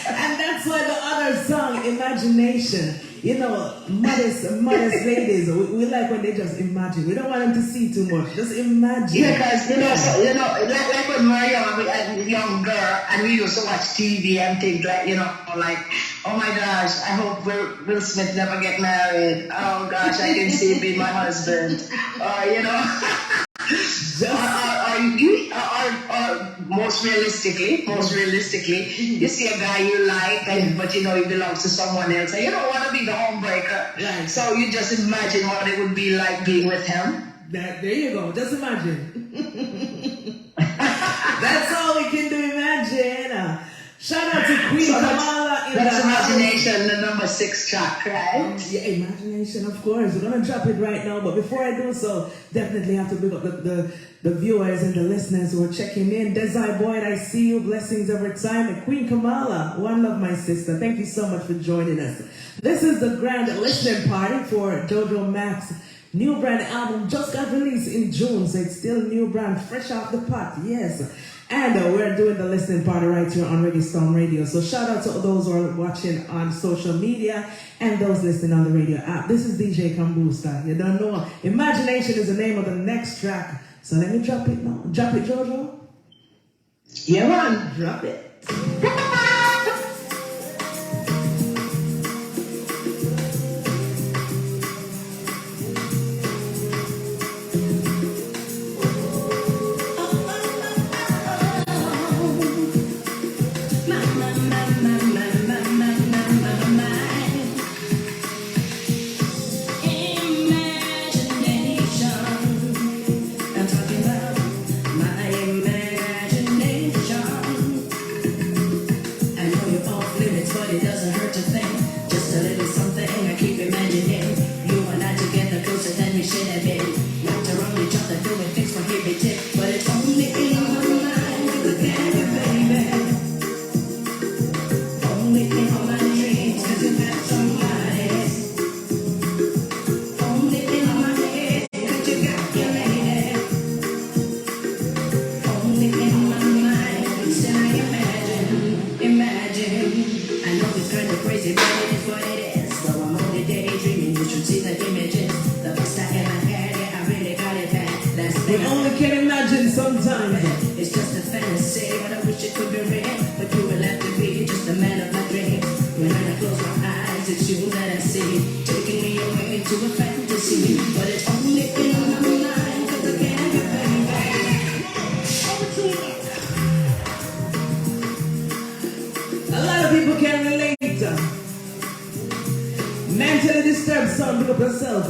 And that's why the others song, Imagination. You know, modest ladies, we like when they just imagine. We don't want them to see too much. Just imagine. Yeah, because like when we were young, a young girl, and we used to watch TV and things like, oh my gosh, I hope Will Smith never get married. Oh gosh, I can see him being my husband. Or most realistically, you see a guy you like, but he belongs to someone else, and you don't want to be the homebreaker. Right. So you just imagine what it would be like being with him. There you go. Just imagine. That's all we can do. Imagine. Shout out to Queen Kamala in that's the Imagination, the number 6 track, right? Yeah, Imagination, of course. We're gonna drop it right now, but before I do so, definitely have to big up the viewers and the listeners who are checking in. Desai Boyd, I see you. Blessings every time. And Queen Kamala, one love, my sister. Thank you so much for joining us. This is the grand listening party for Jojo Mac's new brand album. Just got released in June, so it's still new brand, fresh off the pot. Yes. And we're doing the listening party right here on Reggae Storm Radio. So shout out to those who are watching on social media and those listening on the radio app. This is DJ Kambooster. You don't know. Imagination is the name of the next track. So let me drop it now. Drop it, Jojo. Yeah, man. Drop it. We only can imagine sometimes. It's just a fantasy, but I wish it could be real. But you will have to be just the man of my dreams. When I close my eyes, it's you that I see, taking me away to a fantasy. But it's only in my mind, 'cause I can't get A lot of people can relate. Mentally disturbed son, pick up yourself.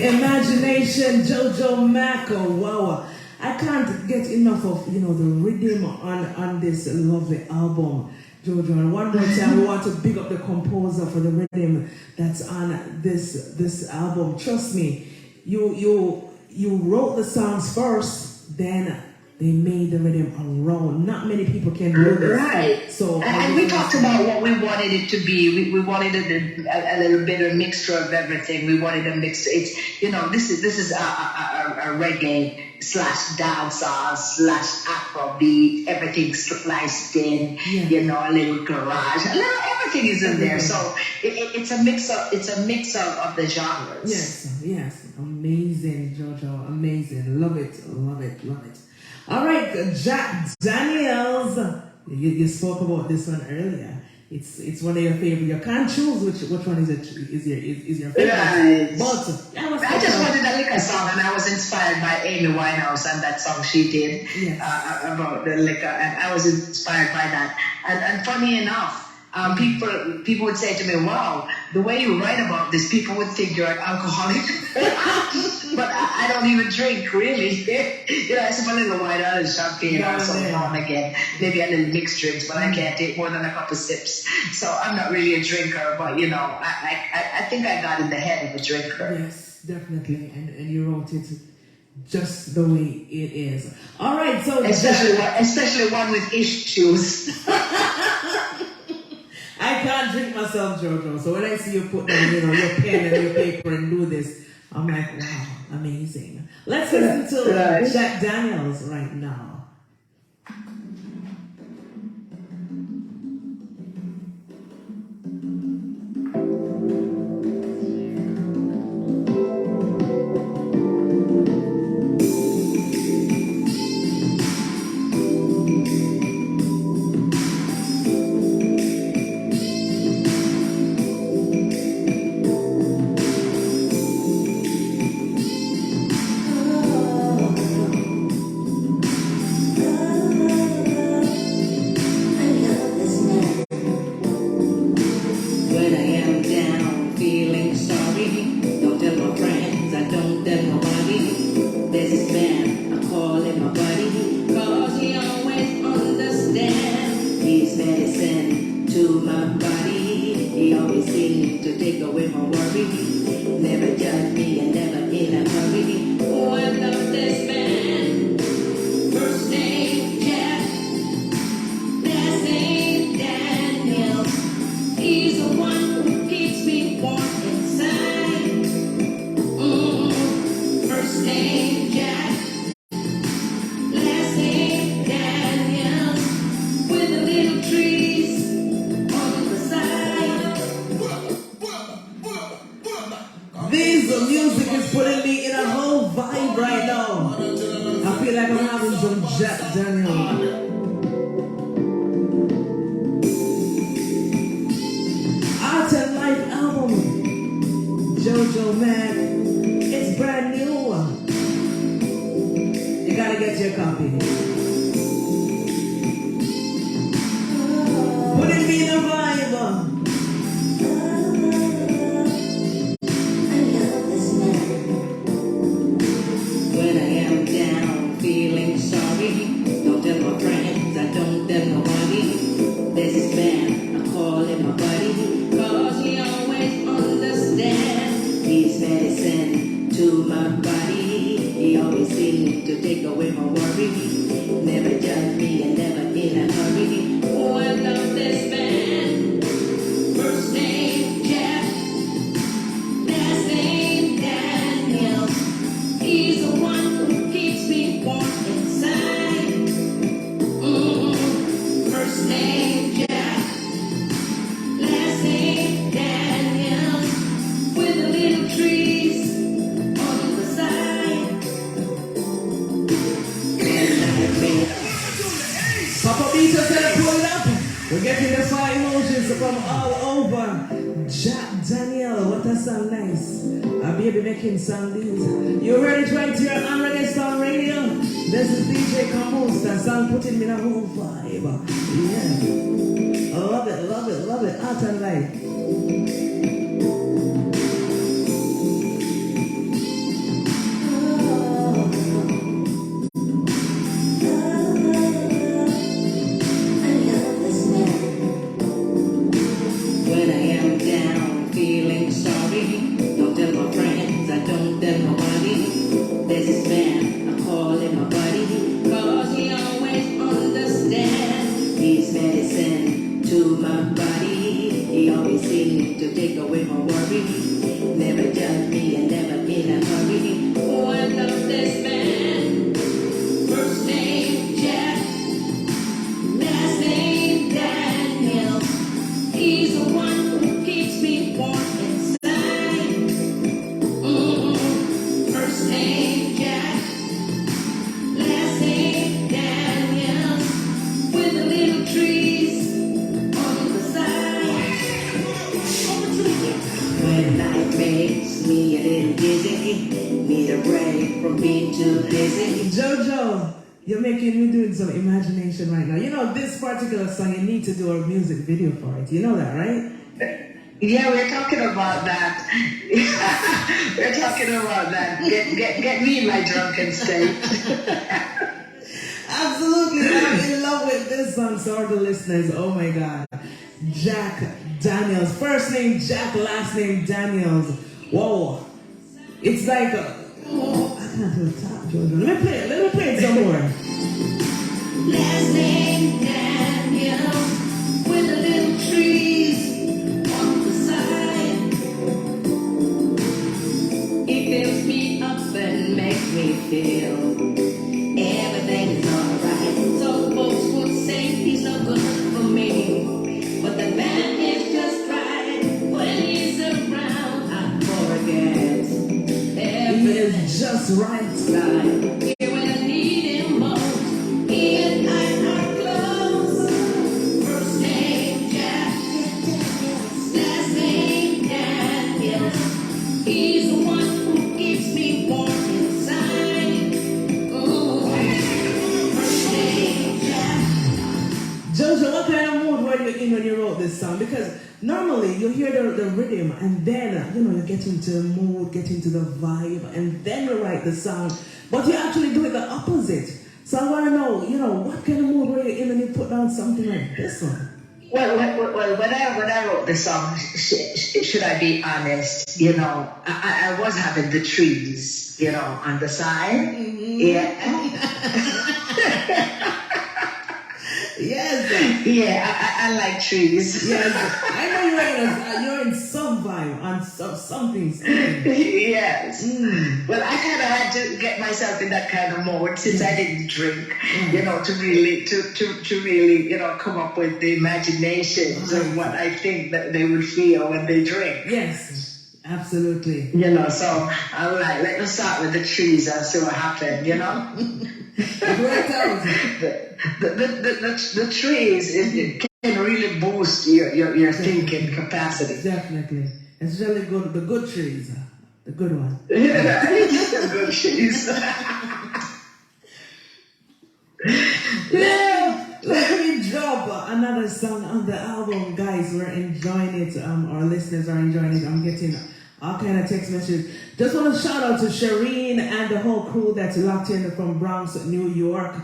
Imagination, Jojo Mac, wow. I can't get enough of the rhythm on this lovely album, Jojo. And one more time, we want to big up the composer for the rhythm that's on this album. Trust me, you wrote the songs first, then they made the rhythm around. Not many people can do this. Right. So, and we talked about what we wanted it to be. We wanted a little bit of a mixture of everything. We wanted a mix. It's this is a reggae / dancehall / Afrobeat. Everything sliced in. Yeah. A little garage. Everything is in there. So it's a mix of the genres. Yes. Amazing, Jojo. Amazing. Love it. All right, Jack Daniels. Daniels, you spoke about this one earlier. It's one of your favorite. You can't choose which one is your favorite. Right. But I just wanted a liquor song, and I was inspired by Amy Winehouse and that song she did Yes. about the liquor, and I was inspired by that. And funny enough, people would say to me, "Wow, the way you write about this, people would think you're an alcoholic." But I don't even drink, really. I sip a little wine out and champagne or something now and again, maybe a little mixed drinks, but I can't take more than a couple sips. So I'm not really a drinker, but I think I got in the head of a drinker. Yes, definitely, and you wrote it just the way it is. All right, so Especially one with issues. I can't drink myself, Jojo. So when I see you put down, your pen and your paper and do this, I'm like, wow, amazing. Let's listen to Jack Daniels right now. Jojo, man, it's brand new. You gotta get your copy. Putting me in the vibe. When I am down, feeling sorry, don't tell my friends, I don't tell nobody. There's this man, I call him my buddy, cause he always understands. He's medicine to my body, he always seems to take away my worry. Never judge me and never in a hurry. Oh, I love this man. First name Jack, last name Daniel. He's the one who keeps me warm inside. First name Jack, last name Daniel. With the little trees on the side. Papa Beach said pull it up. We're getting the fire emotions from all over. Jack Daniel, what a song nice. A baby making song these. You ready to write your Reggae Song Radio? This is DJ Kambooster, song putting me in a whole vibe. Yeah. I love it, love it, love it. Out and light. When I am down, feeling sorry, don't tell my friends, I don't tell nobody. There's this man, I call him my buddy, cause he always understands. He's medicine to my body, he always You're making me doing some imagination right now. You know, this particular song, you need to do a music video for it. You know that, right? Yeah, we're talking about that. We're talking about that. Get me in my drunken state. Absolutely. I'm in love with this song. So are the listeners. Oh my God. Jack Daniels. First name Jack, last name Daniels. Whoa. It's like oh, I can't do the top, Jojo. Let me play it some more. Last name Daniel, with the little trees on the side. It fills me up and makes me feel everything is alright. Some folks would say he's no good for me, but the man is just right. When he's around, I forget He is just right. right. Here when I need him most, he and I are close. First name Jack, last name Daniel. He's the one who keeps me warm inside. Oh, first name Jack. Jojo, what kind of mood were you in when you wrote this song? Because normally you hear the rhythm and then, you know, you get into the mood, get into the vibe, and then you write the song. But you actually do it the opposite. So I want to know, you know, what kind of mood were you in when you put down something like this one? Well, when I wrote the song, should I be honest? You know, I was having the trees, you know, on the side. Mm-hmm. Yeah. Yes. Yeah, I like trees. Yes. I know you're in some vibe on something. Yes. Mm. Well, I kind of had to get myself in that kind of mode since I didn't drink, you know, to really, you know, come up with the imaginations of what I think that they would feel when they drink. Yes, absolutely. You know, so I'm like, let us start with the trees and see what happened, you know? It worked out. The trees, it can really boost your thinking capacity. Definitely. It's really good. The good trees. The good one. Yeah, the good trees. Yeah, let me drop another song on the album, guys. We're enjoying it. Our listeners are enjoying it. I'm getting all kind of text messages. Just want to shout out to Shireen and the whole crew that's locked in from Bronx, New York.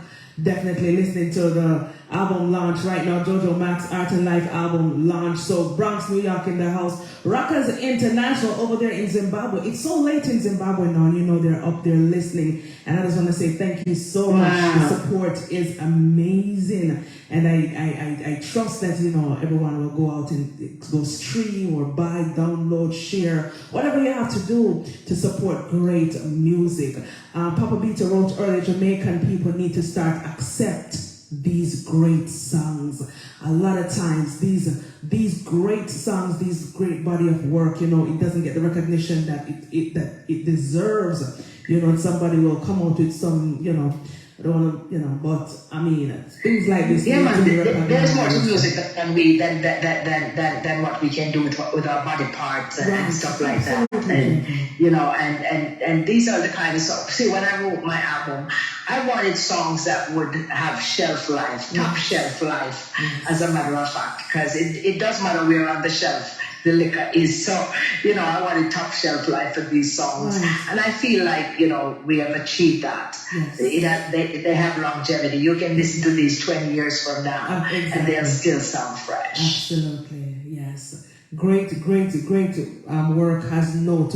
Definitely listening to the album launch right now. Jojo Max Art and Life album launch. So Bronx, New York in the house. Rockers International over there in Zimbabwe. It's so late in Zimbabwe now, and you know they're up there listening. And I just want to say thank you so much. The support is amazing. And I trust that, you know, everyone will go out and go stream or buy, download, share, whatever you have to do to support great music. Papa Beta wrote earlier, Jamaican people need to start accept these great songs. A lot of times these great songs, these great body of work, you know, it doesn't get the recognition that it deserves. You know, somebody will come out with some, you know, I don't want to, you know, but I mean, things like this. Yeah, man, there's more to music than what we can do with our body parts and stuff like that. And you know, and these are the kind of songs. See, when I wrote my album, I wanted songs that would have shelf life, top shelf life, as a matter of fact, because it does matter where on the shelf the liquor is. So, you know, I wanted top shelf life for these songs. Right. And I feel like, you know, we have achieved that. Yes. They have longevity. You can listen to these 20 years from now, exactly. And they'll still sound fresh. Absolutely, yes. Great work has no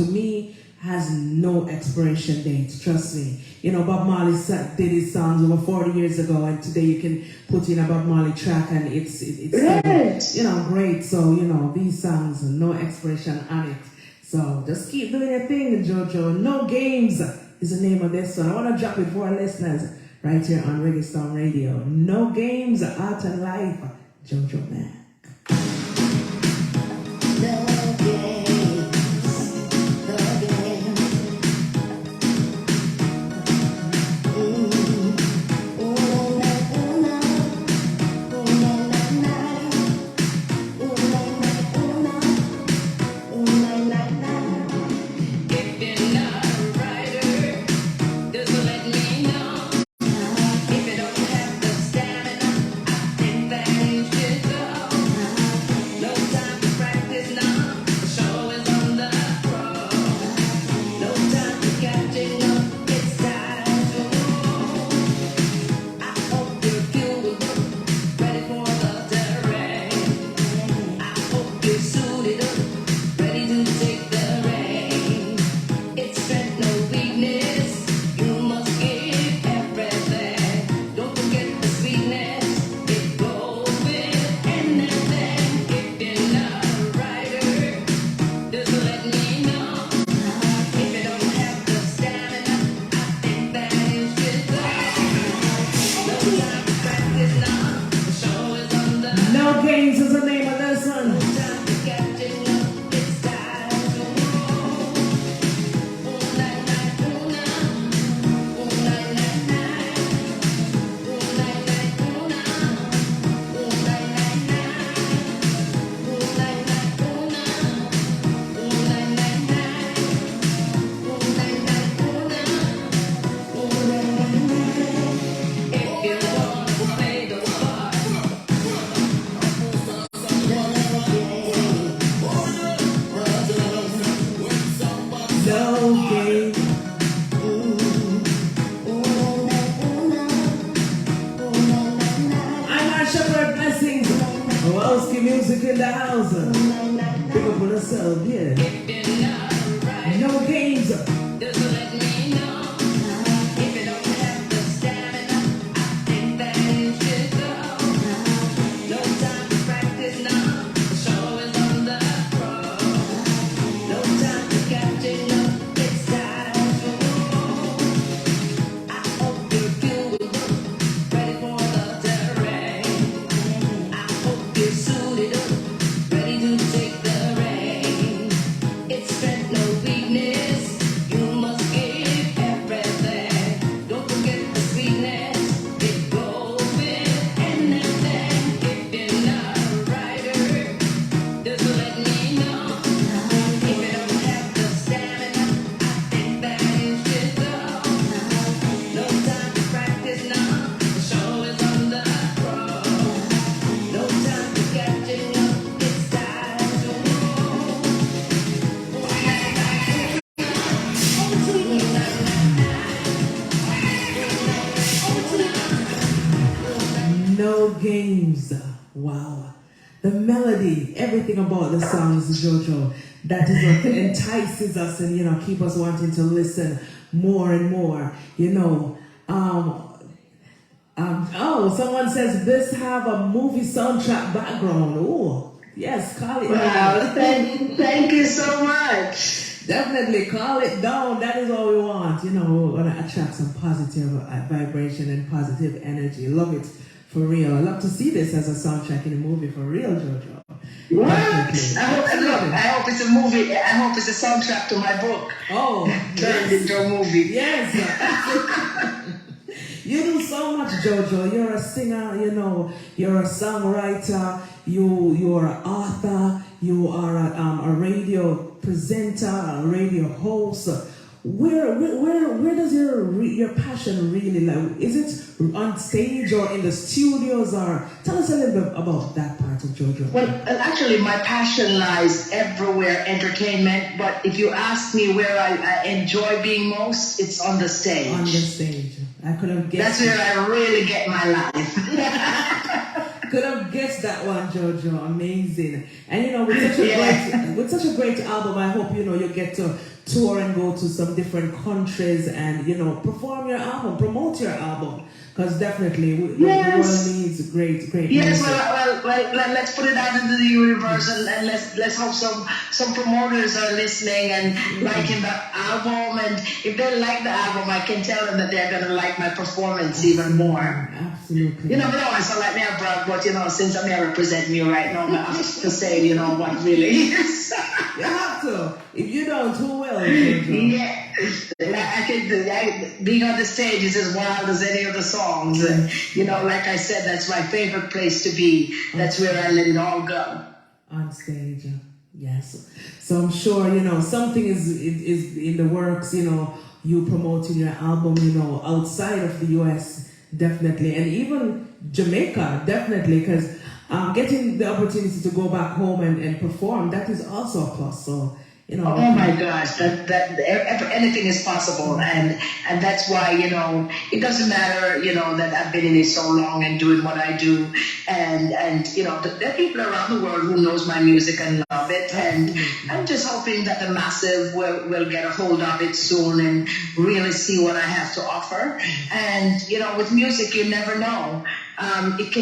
expiration date, trust me. You know, Bob Marley did his songs over 40 years ago, and today you can put in a Bob Marley track and it's right. You know, great. So, you know, these songs, no expiration on it. So just keep doing your thing, Jojo. No Games is the name of this one. I want to drop it for our listeners right here on Reggae Storm Radio. No Games, Art and Life, Jojo Man. If you're not a writer, just let me know. If Kowski music in the house. Pick up on yourself, yeah. No games. Just let me know if you don't have the stamina. I think that you should go. No time to practice now. The show is on the road. No time to catching up. It's time to roll. I hope you're doing good, ready for the terrain. I hope you're suited up, ready to take the reign. It's strength, no weakness. You must give everything. Don't forget the sweetness. It goes with anything. If you're not a writer, just let me know. If you don't have the stamina, I think that you should go. No time to practice now. The show is on the road. No time to catching up. It's time to roll. No games. Wow. The melody, everything about the songs, Jojo, that is what entices us and, keep us wanting to listen more and more. Oh, someone says this have a movie soundtrack background. Oh, yes, call it. Wow, thank you so much. Definitely call it down. That is what we want. We want to attract some positive vibration and positive energy. Love it for real. I love to see this as a soundtrack in a movie for real, Jojo. What? Definitely. I hope it's a movie. I hope it's a soundtrack to my book. Oh, Turned into a movie. yes. You do so much, Jojo. You're a singer, you're a songwriter, you're an author, you are a radio presenter, a radio host. Where does your passion really lie? Is it on stage or in the studios? Or tell us a little bit about that part of Jojo. Well, actually, my passion lies everywhere, entertainment. But if you ask me where I enjoy being most, it's on the stage. On the stage. I could have guessed. That's where I really get my life. Could have guessed that one, Jojo. Amazing. And with such a great album, I hope you get to tour and go to some different countries and perform your album, promote your album. Because definitely the world needs great Yes, music. well, let's put it out into the universe and let's hope some promoters are listening and liking the album. And if they like the album, I can tell them that they're gonna like my performance even more. Absolutely. You never know, I sound like me a brag, but since I'm here representing you right now, I have to say, what really is. You have to. If you don't, who will? Jojo? Yeah. I think being on the stage is as wild as any of the songs. And, like I said, that's my favorite place to be. That's where I let it all go. On stage, yes. So I'm sure, something is in the works, you promoting your album, outside of the US, definitely. And even Jamaica, definitely, because getting the opportunity to go back home and perform, that is also a plus. So, Oh my gosh, that anything is possible, and that's why it doesn't matter that I've been in it so long and doing what I do, and there are people around the world who knows my music and love it, and I'm just hoping that the masses will get a hold of it soon and really see what I have to offer, and with music you never know. It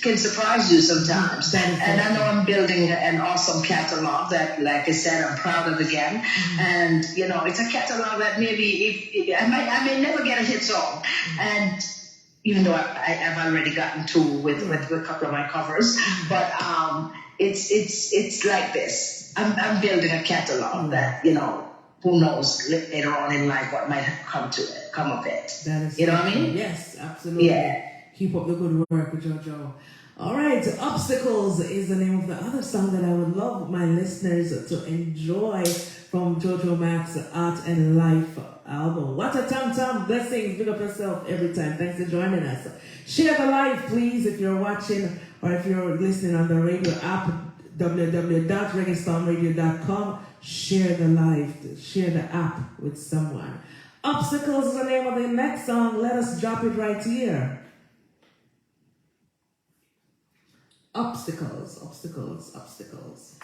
can surprise you sometimes. And I know I'm building an awesome catalog that, like I said, I'm proud of again. And, it's a catalog that maybe I may never get a hit song. And even though I've already gotten two with a couple of my covers, but it's like this. I'm building a catalog that, who knows later on in life what might come of it. That is what I mean? Yes, absolutely. Yeah. Keep up the good work, Jojo. All right, Obstacles is the name of the other song that I would love my listeners to enjoy from Jojo Mack's Art and Life album. What a tam-tam. Blessings. Big up yourself every time. Thanks for joining us. Share the live, please, if you're watching or if you're listening on the radio app, www.reggaestormradio.com. Share the live. Share the app with someone. Obstacles is the name of the next song. Let us drop it right here. Obstacles, obstacles, obstacles.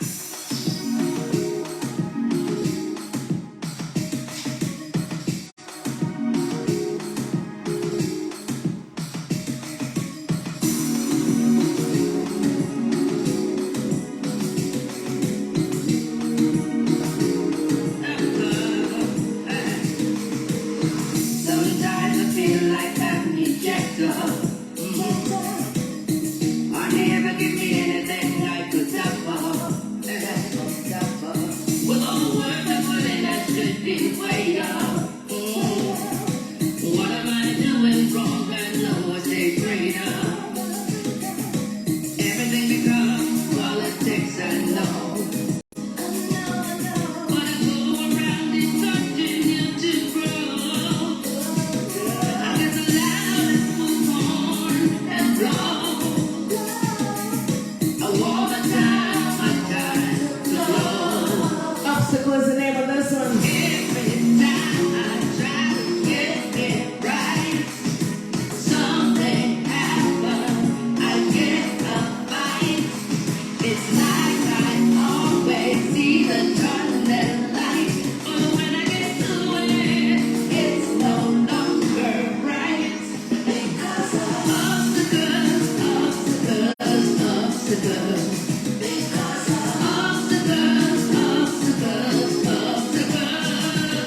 Sometimes I feel like I'm rejected. I never give me anything I could suffer. With all the work I put in, I should be way up. What am I doing wrong? I know I stay greater. Everything becomes politics, I know. But I go around and continue to grow. I guess allow it to move on and blow. I want the time to flow. Obstacle is the name of this one. Every time I try to get it right, something happens. I get a fight. It's like I always see the turning light, but when I get to it, it's no longer right. Because of obstacles, obstacles, obstacles. Because of obstacles, obstacles, obstacles.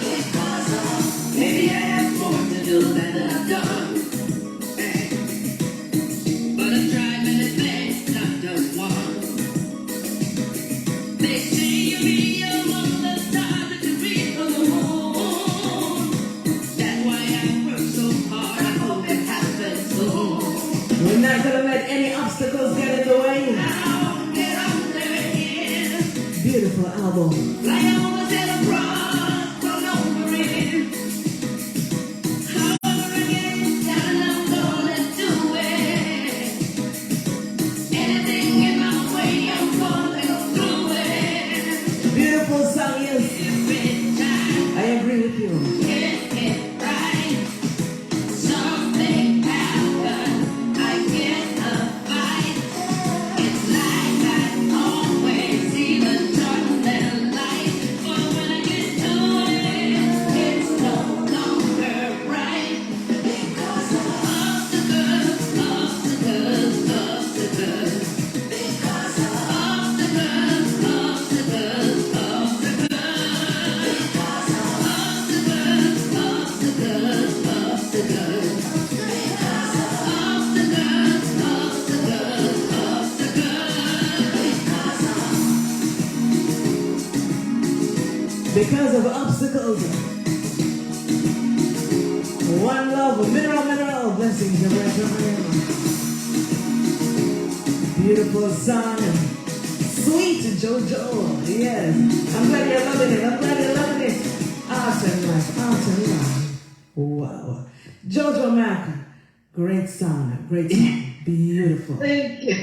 Because of maybe I have more to do than I've done. But I've tried many things, not just one. They say you read among the stars that you read from the moon. That's why I work so hard. I hope it happens soon. We're not gonna let any obstacles get in the way. Now get under here. Beautiful album. Fly over to the cross, roll over it. Over again, and I'm gonna do it. Anything in my way, I'm going through it. Beautiful song, yes. Every time. I agree with you. Get it right. Something happens. I get a fight. It's like I always see the turning light. But when I get to it, it's no longer right. Because of obstacles, obstacles, obstacles. Because of obstacles, obstacles, obstacles. Because of obstacles, obstacles, obstacles. Because of obstacles, obstacles, obstacles. Because of obstacles. One love, mineral blessings. Beautiful song. Sweet Jojo. Yes. I'm glad you're loving it. I'm glad you're loving it. Art and life. Art and life. Wow. Jojo Mac. Great song. Great song. Beautiful. Thank you.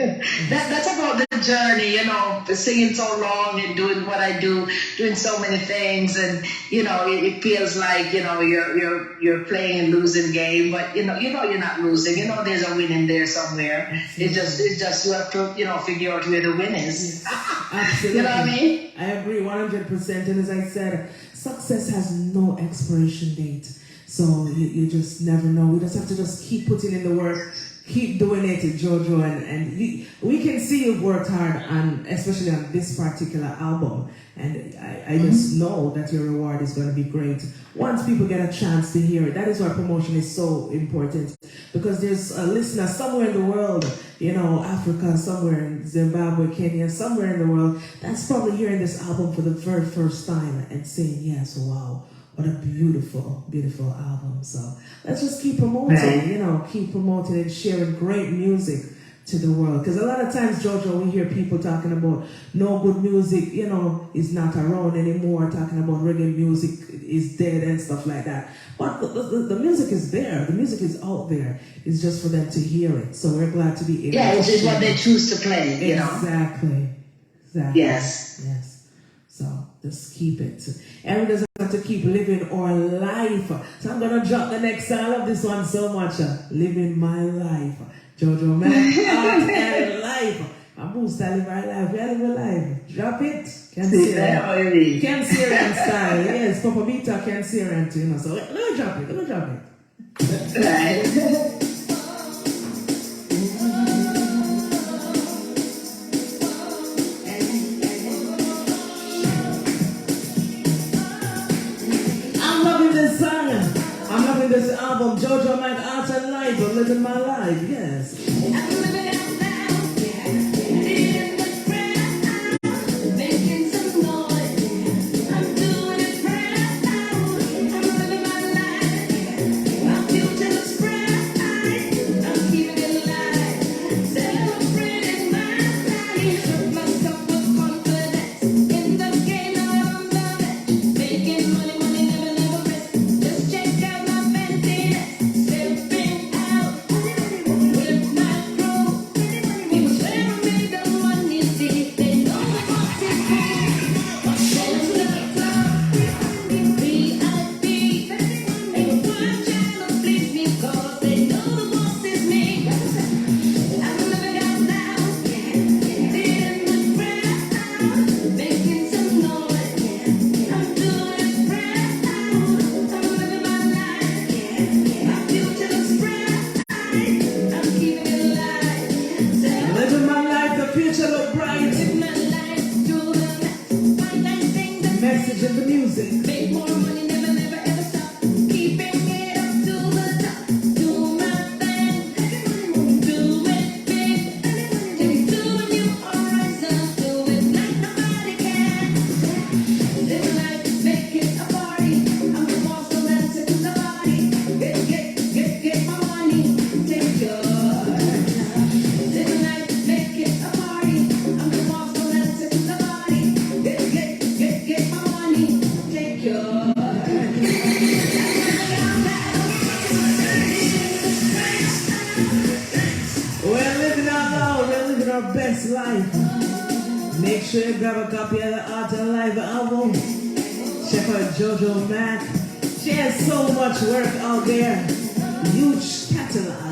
That's about the journey, you know, singing so long and doing what I do, doing so many things, and you know, it feels like, you know, you're playing a losing game, but you know you're not losing. You know, there's a win in there somewhere. It's just you have to, you know, figure out where the win is. Absolutely. You know what I mean? I agree 100%. And as I said, success has no expiration date. So you just never know. We just have to just keep putting in the work, keep doing it, Jojo, and we can see you've worked hard on, especially on this particular album. And I just know that your reward is going to be great once people get a chance to hear it. That is why promotion is so important, because there's a listener somewhere in the world, you know, Africa, somewhere in Zimbabwe, Kenya, somewhere in the world, that's probably hearing this album for the very first time and saying, yes, wow, what a beautiful, beautiful album. So let's just keep promoting, you know, keep promoting and sharing great music to the world. Because a lot of times, Jojo, we hear people talking about no good music, you know, is not around anymore, talking about reggae music is dead and stuff like that. But the music is there. The music is out there. It's just for them to hear it. So we're glad to be able to. Yeah, it's just what they choose to play, you know. Exactly. Exactly. Yes. Yes. So just keep it. And we just have to keep living our life. So I'm going to drop the next song. I love this one so much. Living my life. Jojo, man. Art and life. Kambooster, live our life, we are living life. Drop it. See that, baby. Cancerian style, yes. Papa Beta Cancerian too, you know. So let me drop it, let me drop it. Right. I'm loving this song. I'm loving this album. Jojo Mac Art and Life. I'm living my life, yes. I'm living out loud, yeah. In the crowd, making some noise. I'm doing it proud. I'm living my life, yeah. My future looks bright. I'm keeping it alive, celebrating my life. Shook myself with confidence in the game I'm loving. Making money, money, never, never rest. Just check out my fanciness, stepping out with my crew. People swear I made the money, see they know the boss is cool. Going to the club, VIP, ain't one trying to please me 'cause they know the boss is me. I'm living out loud, yeah, in the crowd, making some noise, yeah. I'm doing it proud. I'm living my life, yeah. My future looks bright. I'm keeping it alive. Living my life, the future look bright. Live my life to the max. Find nice things that Message in the music. make more money, never, never ever stop. Keeping it up to the top. Do my thing, do it big. Take to a new horizon, do it like nobody can. Live life, make it a party. I'm the boss, so dance it to the body. Get my money, take yours. Live life, make it a party. I'm the boss, so dance it to the body. Get my money, take yours. We're living out loud, we're living our best life. Make sure you grab a copy of the Art and Life album. Check out Jojo Mac. She has so much work out there. Huge catalog.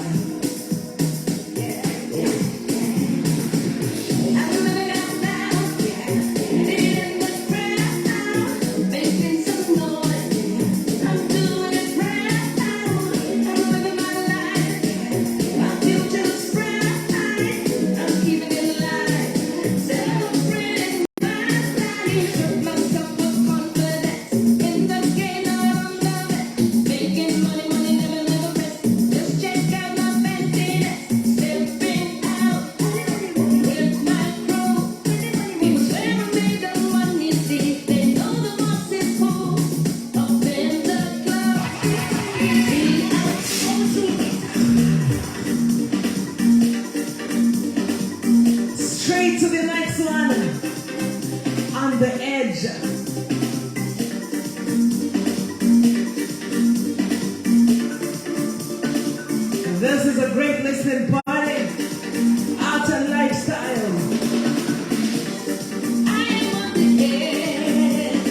I'm living out loud, yeah, in the crowd, making some noise. I'm doing it proud. I'm living my life, yeah. My future looks bright. I'm keeping it alive, celebrating my life. Shook myself with confidence in the game I'm loving. Making money, money, never, never rest. Just check out my fanciness, stepping out with my crew. People swear I made the money, see they know the boss is cool. Up in the club, Straight to the next one. On the edge. This is a great listening party. Art and lifestyle. I am on the edge,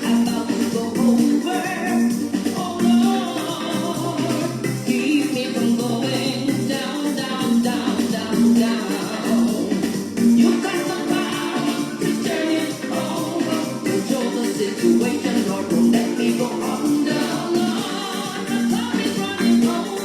about to go over. Oh Lord, keep me from going down, down, down, down, down. You got the power to turn it over. Control the situation, Lord, don't let me go under. Lord, the cup is running over.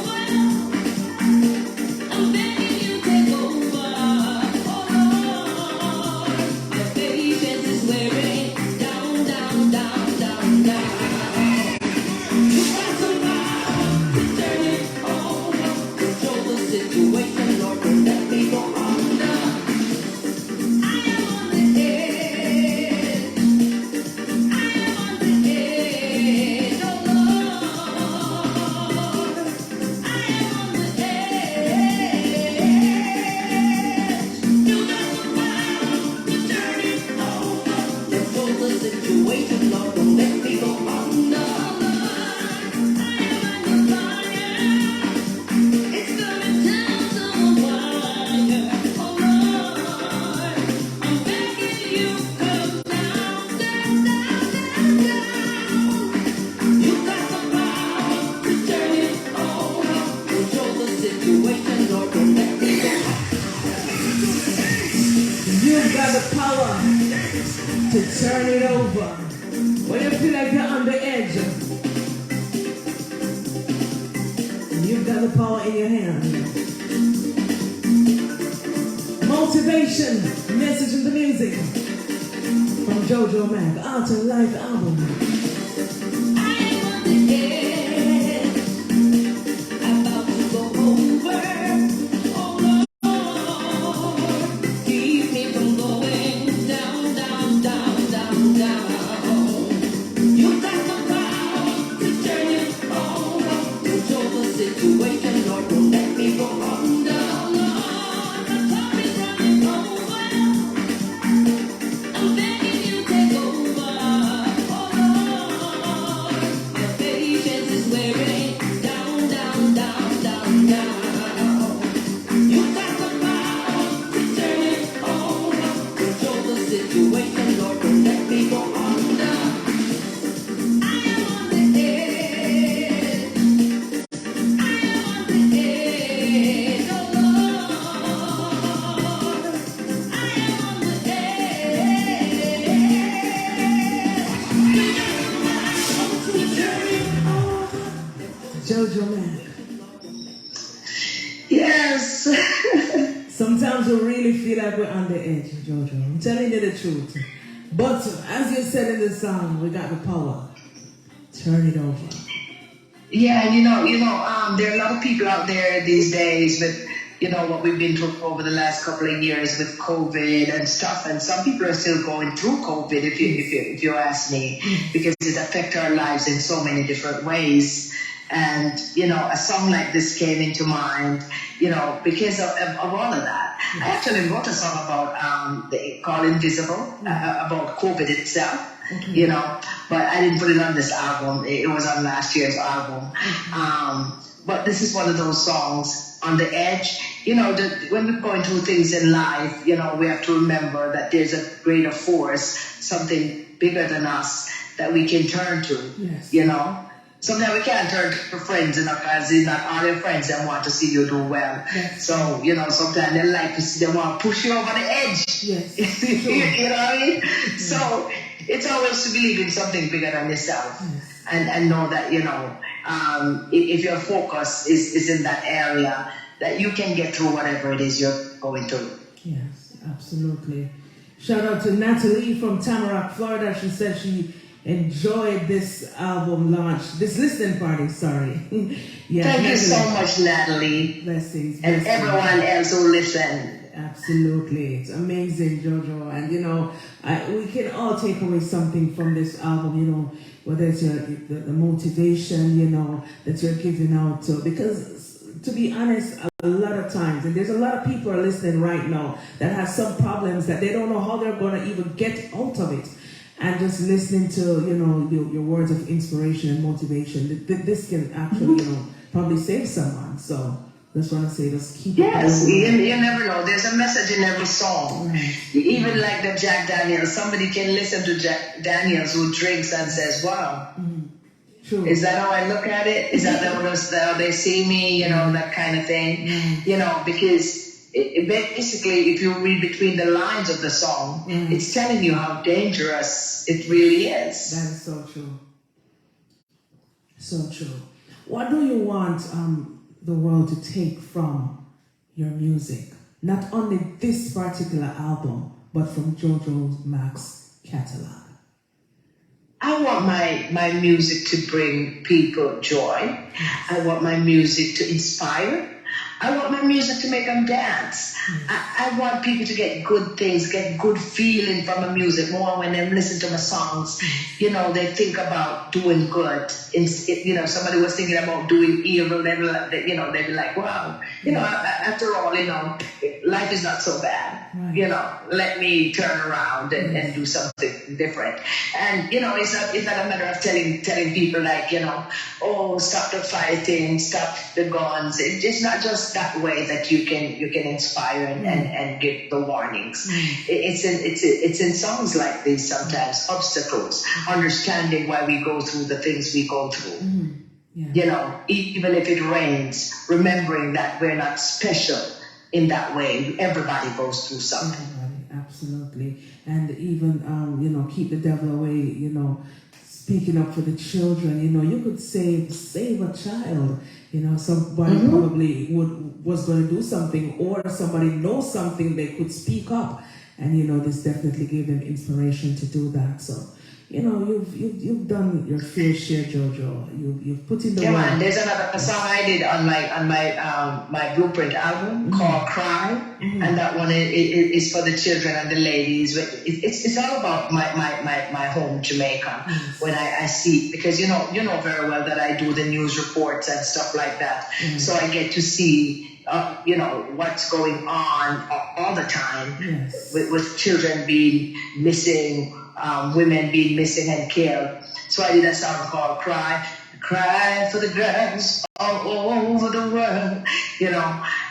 got the power to turn it over. When you feel like you're on the edge, you've got the power in your hand. Motivation, message in the music from Jojo Mac, Out of Life album. I am on the edge, about to go over. Oh Lord, keep me from going down, down, down, down, down. You got the power to turn it over, control the situation, Lord, don't let me go under. Lord, the cup is running over. I'm begging you, take over. Oh Lord, my patience is wearing down, down, down, down, down. You got the power to turn it over, control the situation, Lord, don't let me go under. I am on the edge. I am on the edge. Oh Lord, I am on the edge. You got the power to turn it over. Jojo Mac. Yes. Sometimes we really feel like we're on the edge, Jojo. I'm telling you the truth. But as you said in the song, we got the power. Turn it over. Yeah, and there are a lot of people out there these days with, what we've been through over the last couple of years with COVID and stuff, and some people are still going through COVID, if you ask me, because it affects our lives in so many different ways. And, a song like this came into mind, because of all of that. I actually wrote a song about called Invisible, about COVID itself. But I didn't put it on this album. It was on last year's album. But this is one of those songs, On the Edge. When we're going through things in life, we have to remember that there's a greater force, something bigger than us that we can turn to, Yes. Sometimes we can't turn to friends, because it's not all your friends that want to see you do well. Yes. So, sometimes they like to see, they want to push you over the edge. Yes. You know what I mean? So it's always to believe in something bigger than yourself, and know that if your focus is in that area, that you can get through whatever it is you're going through. Yes, absolutely. Shout out to Natalie from Tamarack, Florida. She said she enjoyed this album launch, this listening party, sorry. Yeah, Thank you Natalie. so much, Natalie. Blessings. And blessings. everyone else who listen. Absolutely. It's amazing, Jojo. And, we can all take away something from this album, whether it's the motivation, that you're giving out to. Because, to be honest, a lot of times, and there's a lot of people are listening right now that have some problems that they don't know how they're going to even get out of it. And just listening to, your words of inspiration and motivation, this can actually, probably save someone. So that's what I say, just keep it Yes, going. you never know. There's a message in every song. Right. Even like the Jack Daniels. Somebody can listen to Jack Daniels who drinks and says, wow. True. Is that how I look at it? Is that how they see me? That kind of thing. Because basically, if you read between the lines of the song, it's telling you how dangerous it really is. That is so true. So true. What do you want the world to take from your music? Not only this particular album, but from Jojo Mac's catalog. I want my music to bring people joy. I want my music to inspire. I want my music to make them dance. I want people to get good things, get good feeling from the music. More when they listen to my songs, they think about doing good. Somebody was thinking about doing evil, they'd be like, wow. After all, life is not so bad. Right. Let me turn around and do something different. And, it's not a matter of telling people like, oh, stop the fighting, stop the guns. It's not just that way that you can inspire and give the warnings. It's in songs like these sometimes, obstacles, understanding why we go through the things we go through. Yeah. Even if it rains, remembering that we're not special in that way. Everybody goes through something. Everybody, Absolutely. And even, keep the devil away, speaking up for the children, you could save a child. Somebody probably was going to do something, or somebody knows something, they could speak up. And, this definitely gave them inspiration to do that. So, you've done your fair share, Jojo. You've put in the Yeah, work. man. There's another song I did on my Blueprint album called "Cry," and that one is for the children and the ladies. It's all about my home, Jamaica. When I see, because you know very well that I do the news reports and stuff like that, so I get to see. What's going on all the time with children being missing, women being missing and killed. So I did a song called "Cry." Cry for the girls all over the world,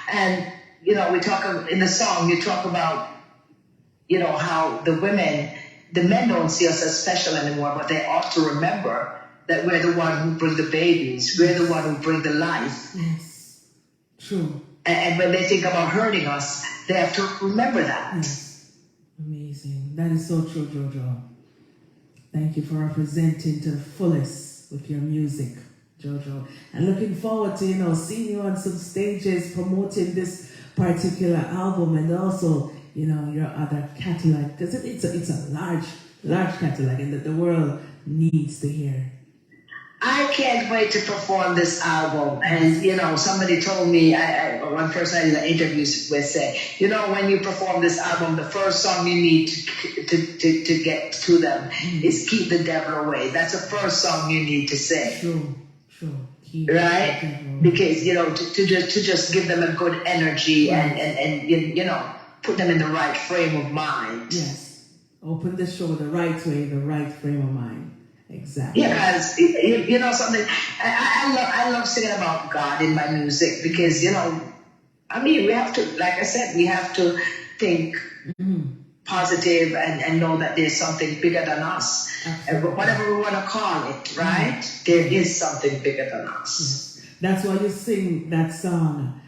and we talk in the song. You talk about, how the men don't see us as special anymore, but they ought to remember that we're the one who bring the babies, we're the one who bring the life. Yes, true. And when they think about hurting us, they have to remember that. Yes. Amazing. That is so true, Jojo. Thank you for representing to the fullest with your music, Jojo. And looking forward to, seeing you on some stages promoting this particular album, and also, your other catalog. Because it's a large catalog, and that the world needs to hear. I can't wait to perform this album. And, somebody told me, one person I did an interview with said, when you perform this album, the first song you need to get to them is "Keep the Devil Away." That's the first song you need to sing. True. Right? Because, to just give them a good energy and put them in the right frame of mind. Yes. Open the show the right way, the right frame of mind. Exactly. Yeah, because something. I love singing about God in my music because we have to, like I said, we have to think positive and know that there's something bigger than us. And whatever we want to call it, right? There is something bigger than us. Yes. That's why you sing that song,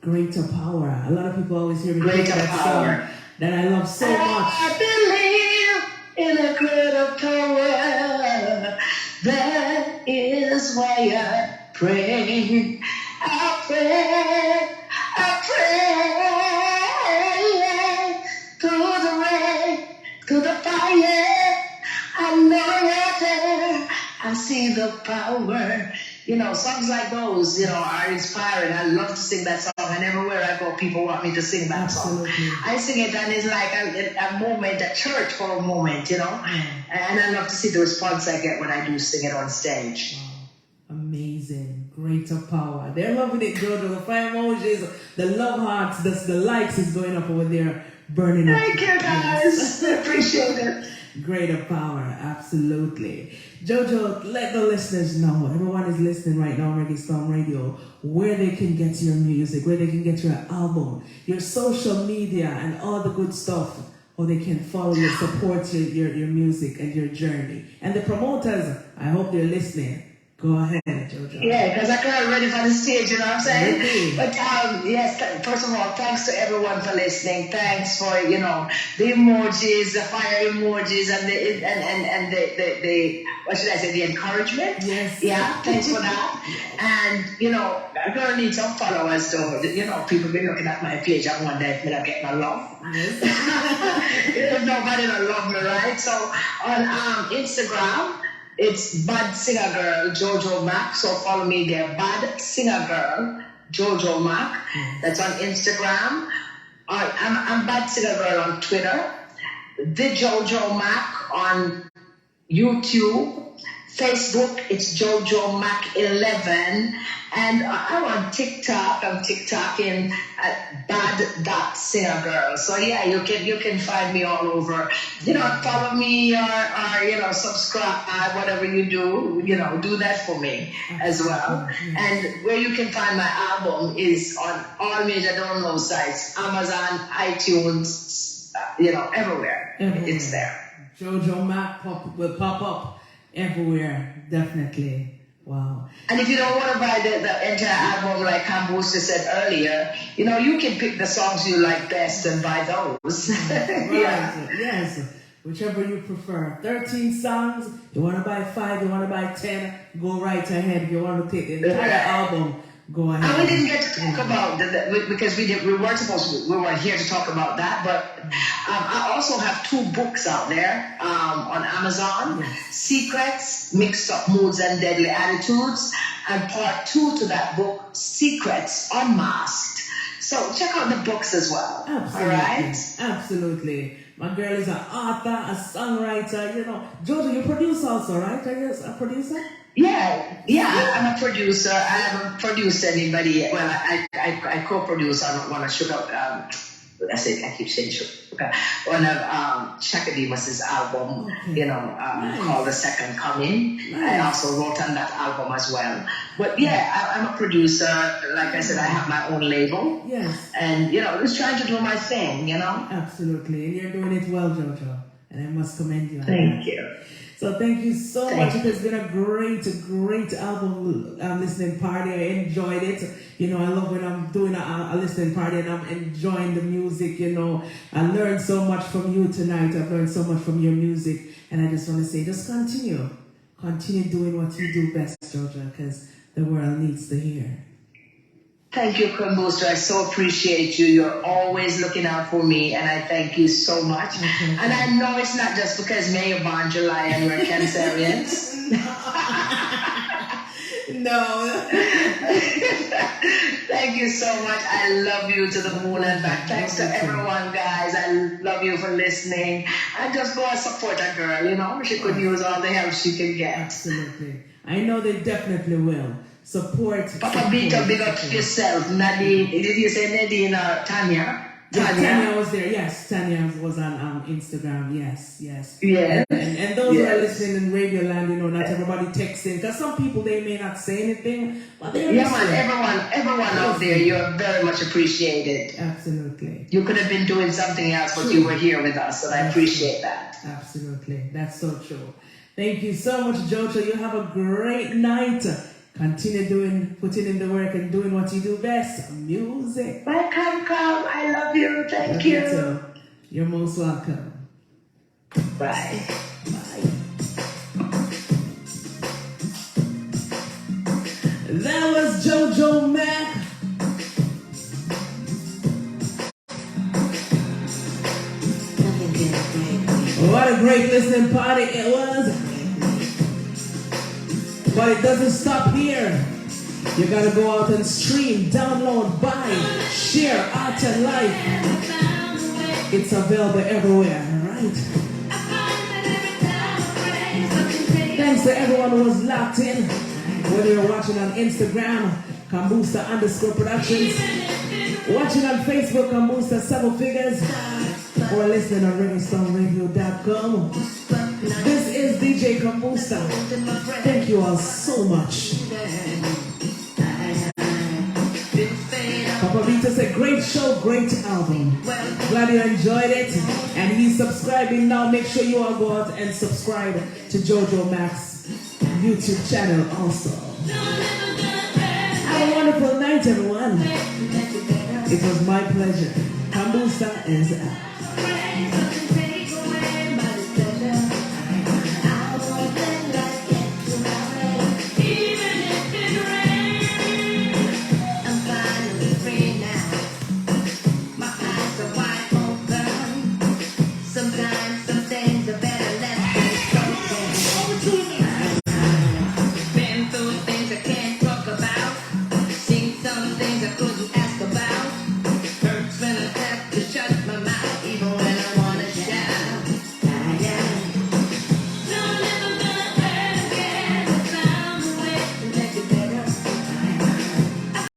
"Greater Power." A lot of people always hear me play Greater that Power. song that I love so much. I believe in a greater power. That is why I pray. I pray through the rain, through the fire. I know you're there. I see the power. Songs like those, are inspiring. I love to sing that song, and everywhere I go, people want me to sing that song. I sing it, and it's like a moment, a church for a moment, And I love to see the response I get when I do sing it on stage. Wow. Amazing. Greater Power. They're loving it, Jojo. The fire emojis, the love hearts, the likes is going up over there, burning up. Thank you, guys. I appreciate it. Greater Power, absolutely. Jojo, let the listeners know, everyone is listening right now on Reggae Storm Radio, where they can get your music, where they can get your album, your social media, and all the good stuff, or they can follow you, support your music and your journey. And the promoters, I hope they're listening. Go ahead, Jojo. Yeah, because I can't ready for the stage, you know what I'm saying? Okay. But yes, first of all, thanks to everyone for listening. Thanks for the emojis, the fire emojis, and the what should I say, the encouragement. Yes. Yeah, thanks for that. And I'm gonna need some followers though. People be looking at my page and wonder if I'm not getting a love. If nobody don't love me, right? So on Instagram. It's Bad Singer Girl, Jojo Mac. So follow me there. Bad Singer Girl, Jojo Mac. That's on Instagram. I'm Bad Singer Girl on Twitter. The Jojo Mac on YouTube. Facebook, it's Jojo Mac 11. And I'm on TikTok. I'm TikToking at bad.singergirl. So yeah, you can find me all over. Follow me or subscribe, whatever you do, do that for me as well. And where you can find my album is on all major download sites, Amazon, iTunes, everywhere. It's there. Jojo Mac will pop up everywhere, definitely. Wow. And if you don't want to buy the entire album, like Kambooster said earlier, you know, you can pick the songs you like best and buy those. Right. Yeah. Yes. Whichever you prefer. 13 songs. You want to buy 5, you want to buy 10, go right ahead. If you want to take the entire album, go ahead. And we didn't get to talk about because we weren't supposed to, we weren't here to talk about that, but I also have 2 books out there on Amazon. Yes. Secrets, Mixed Up Moods and Deadly Attitudes, and part 2 to that book, Secrets Unmasked. So check out the books as well. Absolutely. All right? Absolutely. My girl is an author, a songwriter, you know. Jojo, you produce also, right? Are you a producer? Yeah, I'm a producer. I haven't produced anybody yet. Well, I co-produce. I don't want to shoot out. I keep saying sugar. One of Shakademus's album, Okay. Nice. Called The Second Coming. Nice. I also wrote on that album as well. But yeah, I'm a producer. Like I said, I have my own label. Yes. And, just trying to do my thing, Absolutely. And you're doing it well, Jojo. And I must commend you on Thank that. you. So thank you so Thank much. you. It has been a great album listening party. I enjoyed it. I love when I'm doing a listening party and I'm enjoying the music. I learned so much from you tonight. I've learned so much from your music. And I just want to say, just continue. Continue doing what you do best, Jojo, because the world needs to hear. Thank you, Kambooster. I so appreciate you. You're always looking out for me, and I thank you so much. Okay. And I know it's not just because May you're born July and we're Cancerians. No. Thank you so much. I love you to the moon and back. Thanks to everyone, guys. I love you for listening. And just go and support a girl, She could use all the help she can get. Absolutely. I know they definitely will. Support. Papa Bita, big up yourself. Nadine, did you say Nadine or Tanya? Tanya was there. Yes, Tanya was on Instagram. Yes. Yeah. And those who are listening in Radio Land, not everybody texting. Because some people, they may not say anything, but they're listening. Everyone out there, you're very much appreciated. Absolutely. You could have been doing something else, but you were here with us, and I appreciate that. Absolutely. That's so true. Thank you so much, Jojo. You have a great night. Continue putting in the work and doing what you do best, music. Bye, Come. I love you. Thank you. Too. You're most welcome. Bye. That was Jojo Mac. What a great listening party it was. But it doesn't stop here. You gotta go out and stream, download, buy, share, art and life. It's available everywhere, right? Thanks to everyone who was locked in. Whether you're watching on Instagram, Kambooster_Productions, watching on Facebook, Kambooster 7 Figures, or listening on ReggaeStoneRadio.com. This is DJ Kambooster. Thank you all so much. Papa Vita said, great show, great album. Glad you enjoyed it. And he's subscribing now. Make sure you all go out and subscribe to Jojo Mac's YouTube channel also. Have a wonderful night, everyone. It was my pleasure. Kambooster is out.